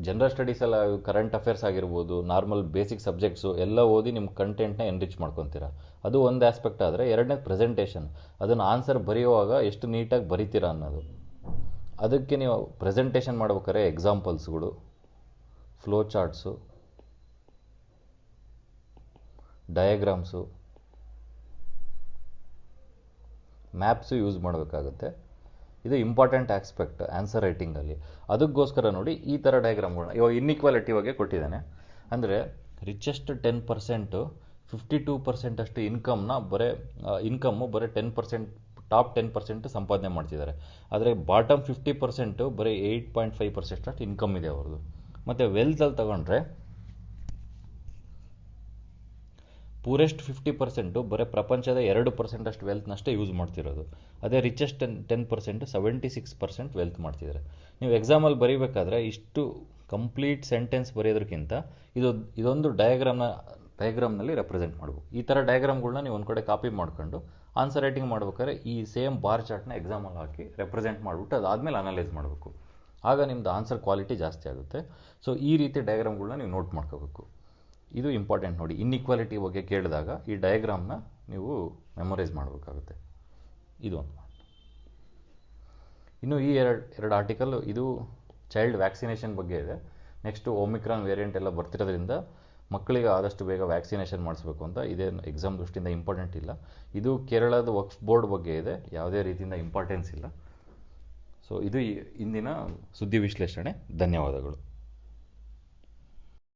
ಜನರಲ್ ಸ್ಟಡೀಸ್ ಎಲ್ಲ ಕರೆಂಟ್ ಅಫೇರ್ಸ್ ಆಗಿರ್ಬೋದು, ನಾರ್ಮಲ್ ಬೇಸಿಕ್ ಸಬ್ಜೆಕ್ಟ್ಸು ಎಲ್ಲ ಓದಿ ನಿಮ್ಮ ಕಂಟೆಂಟ್ನ ಎನ್ರಿಚ್ ಮಾಡ್ಕೊತೀರಾ. ಅದು ಒಂದು ಆಸ್ಪೆಕ್ಟ್ ಆದರೆ, ಎರಡನೇ ಪ್ರೆಸೆಂಟೇಷನ್. ಅದನ್ನು ಆನ್ಸರ್ ಬರೆಯುವಾಗ ಎಷ್ಟು ನೀಟಾಗಿ ಬರಿತೀರಾ ಅನ್ನೋದು. ಅದಕ್ಕೆ ನೀವು ಪ್ರೆಸೆಂಟೇಷನ್ ಮಾಡ್ಬೇಕಾದ್ರೆ ಎಕ್ಸಾಂಪಲ್ಸ್ಗಳು, ಫ್ಲೋ ಚಾರ್ಟ್ಸು, ಡಯಾಗ್ರಾಮ್ಸು, ಮ್ಯಾಪ್ಸು ಯೂಸ್ ಮಾಡಬೇಕಾಗುತ್ತೆ. ಇದು ಇಂಪಾರ್ಟೆಂಟ್ ಆಸ್ಪೆಕ್ಟ್ ಆನ್ಸರ್ ರೈಟಿಂಗಲ್ಲಿ. ಅದಕ್ಕೋಸ್ಕರ ನೋಡಿ ಈ ಥರ ಡಯಾಗ್ರಾಮ್ಗಳನ್ನ ಇವಾಗ ಇನ್ಇಕ್ವಾಲಿಟಿ ಬಗ್ಗೆ ಕೊಟ್ಟಿದ್ದಾನೆ. ಅಂದರೆ ರಿಚೆಸ್ಟ್ 10% 52% ಅಷ್ಟು ಇನ್ಕಮ್ಮು ಬರೀ 10%, ಟಾಪ್ 10% ಸಂಪಾದನೆ ಮಾಡ್ತಿದ್ದಾರೆ. ಆದರೆ ಬಾಟಮ್ 50% ಬರೀ 8.5% ಅಷ್ಟು ಇನ್ಕಮ್ ಇದೆ ಅವ್ರದ್ದು. ಮತ್ತು ವೆಲ್ತಲ್ಲಿ ತಗೊಂಡ್ರೆ ಪೂರೆಸ್ಟ್ 50% ಬರೀ ಪ್ರಪಂಚದ 2% ಅಷ್ಟು ವೆಲ್ತ್ನಷ್ಟೇ ಯೂಸ್ ಮಾಡ್ತಿರೋದು. ಅದೇ ರಿಚೆಸ್ಟ್ 10% 76% ವೆಲ್ತ್ ಮಾಡ್ತಿದ್ದಾರೆ. ನೀವು ಎಕ್ಸಾಮಲ್ಲಿ ಬರೀಬೇಕಾದ್ರೆ ಇಷ್ಟು ಕಂಪ್ಲೀಟ್ ಸೆಂಟೆನ್ಸ್ ಬರೆಯೋದಕ್ಕಿಂತ ಇದೊಂದು ಡಯಾಗ್ರಾಮ್ನಲ್ಲಿ ರೆಪ್ರೆಸೆಂಟ್ ಮಾಡಬೇಕು. ಈ ಥರ ಡಯಾಗ್ರಾಮ್ಗಳನ್ನ ನೀವು ಒಂದು ಕಡೆ ಕಾಪಿ ಮಾಡ್ಕೊಂಡು ಆನ್ಸರ್ ರೈಟಿಂಗ್ ಮಾಡ್ಬೇಕಾದ್ರೆ ಈ ಸೇಮ್ ಬಾರ್ ಚಾರ್ಟ್ನ ಎಕ್ಸಾಮಲ್ಲಿ ಹಾಕಿ ರೆಪ್ರೆಸೆಂಟ್ ಮಾಡಿಬಿಟ್ಟು ಅದಾದಮೇಲೆ ಅನಲೈಸ್ ಮಾಡಬೇಕು. ಆಗ ನಿಮ್ಮದು ಆನ್ಸರ್ ಕ್ವಾಲಿಟಿ ಜಾಸ್ತಿ ಆಗುತ್ತೆ. ಸೊ ಈ ರೀತಿ ಡಯಾಗ್ರಾಮ್ಗಳನ್ನ ನೀವು ನೋಟ್ ಮಾಡ್ಕೋಬೇಕು. ಇದು ಇಂಪಾರ್ಟೆಂಟ್ ನೋಡಿ. ಇನ್ಇಕ್ವಾಲಿಟಿ ಬಗ್ಗೆ ಕೇಳಿದಾಗ ಈ ಡಯಾಗ್ರಾಮ್ನ ನೀವು ಮೆಮೊರೈಸ್ ಮಾಡಬೇಕಾಗುತ್ತೆ. ಇದು ಒಂದು ಮಾತು. ಇನ್ನು ಈ ಎರಡು ಆರ್ಟಿಕಲ್, ಇದು ಚೈಲ್ಡ್ ವ್ಯಾಕ್ಸಿನೇಷನ್ ಬಗ್ಗೆ ಇದೆ. ನೆಕ್ಸ್ಟು ಒಮಿಕ್ರಾನ್ ವೇರಿಯಂಟ್ ಎಲ್ಲ ಬರ್ತಿರೋದ್ರಿಂದ ಮಕ್ಕಳಿಗೆ ಆದಷ್ಟು ಬೇಗ ವ್ಯಾಕ್ಸಿನೇಷನ್ ಮಾಡಿಸ್ಬೇಕು ಅಂತ. ಇದೇನು ಎಕ್ಸಾಮ್ ದೃಷ್ಟಿಯಿಂದ ಇಂಪಾರ್ಟೆಂಟ್ ಇಲ್ಲ. ಇದು ಕೇರಳದ ವಕ್ಫ್ ಬೋರ್ಡ್ ಬಗ್ಗೆ ಇದೆ, ಯಾವುದೇ ರೀತಿಯಿಂದ ಇಂಪಾರ್ಟೆನ್ಸ್ ಇಲ್ಲ. ಸೊ ಇದು ಇಂದಿನ ಸುದ್ದಿ ವಿಶ್ಲೇಷಣೆ. ಧನ್ಯವಾದಗಳು.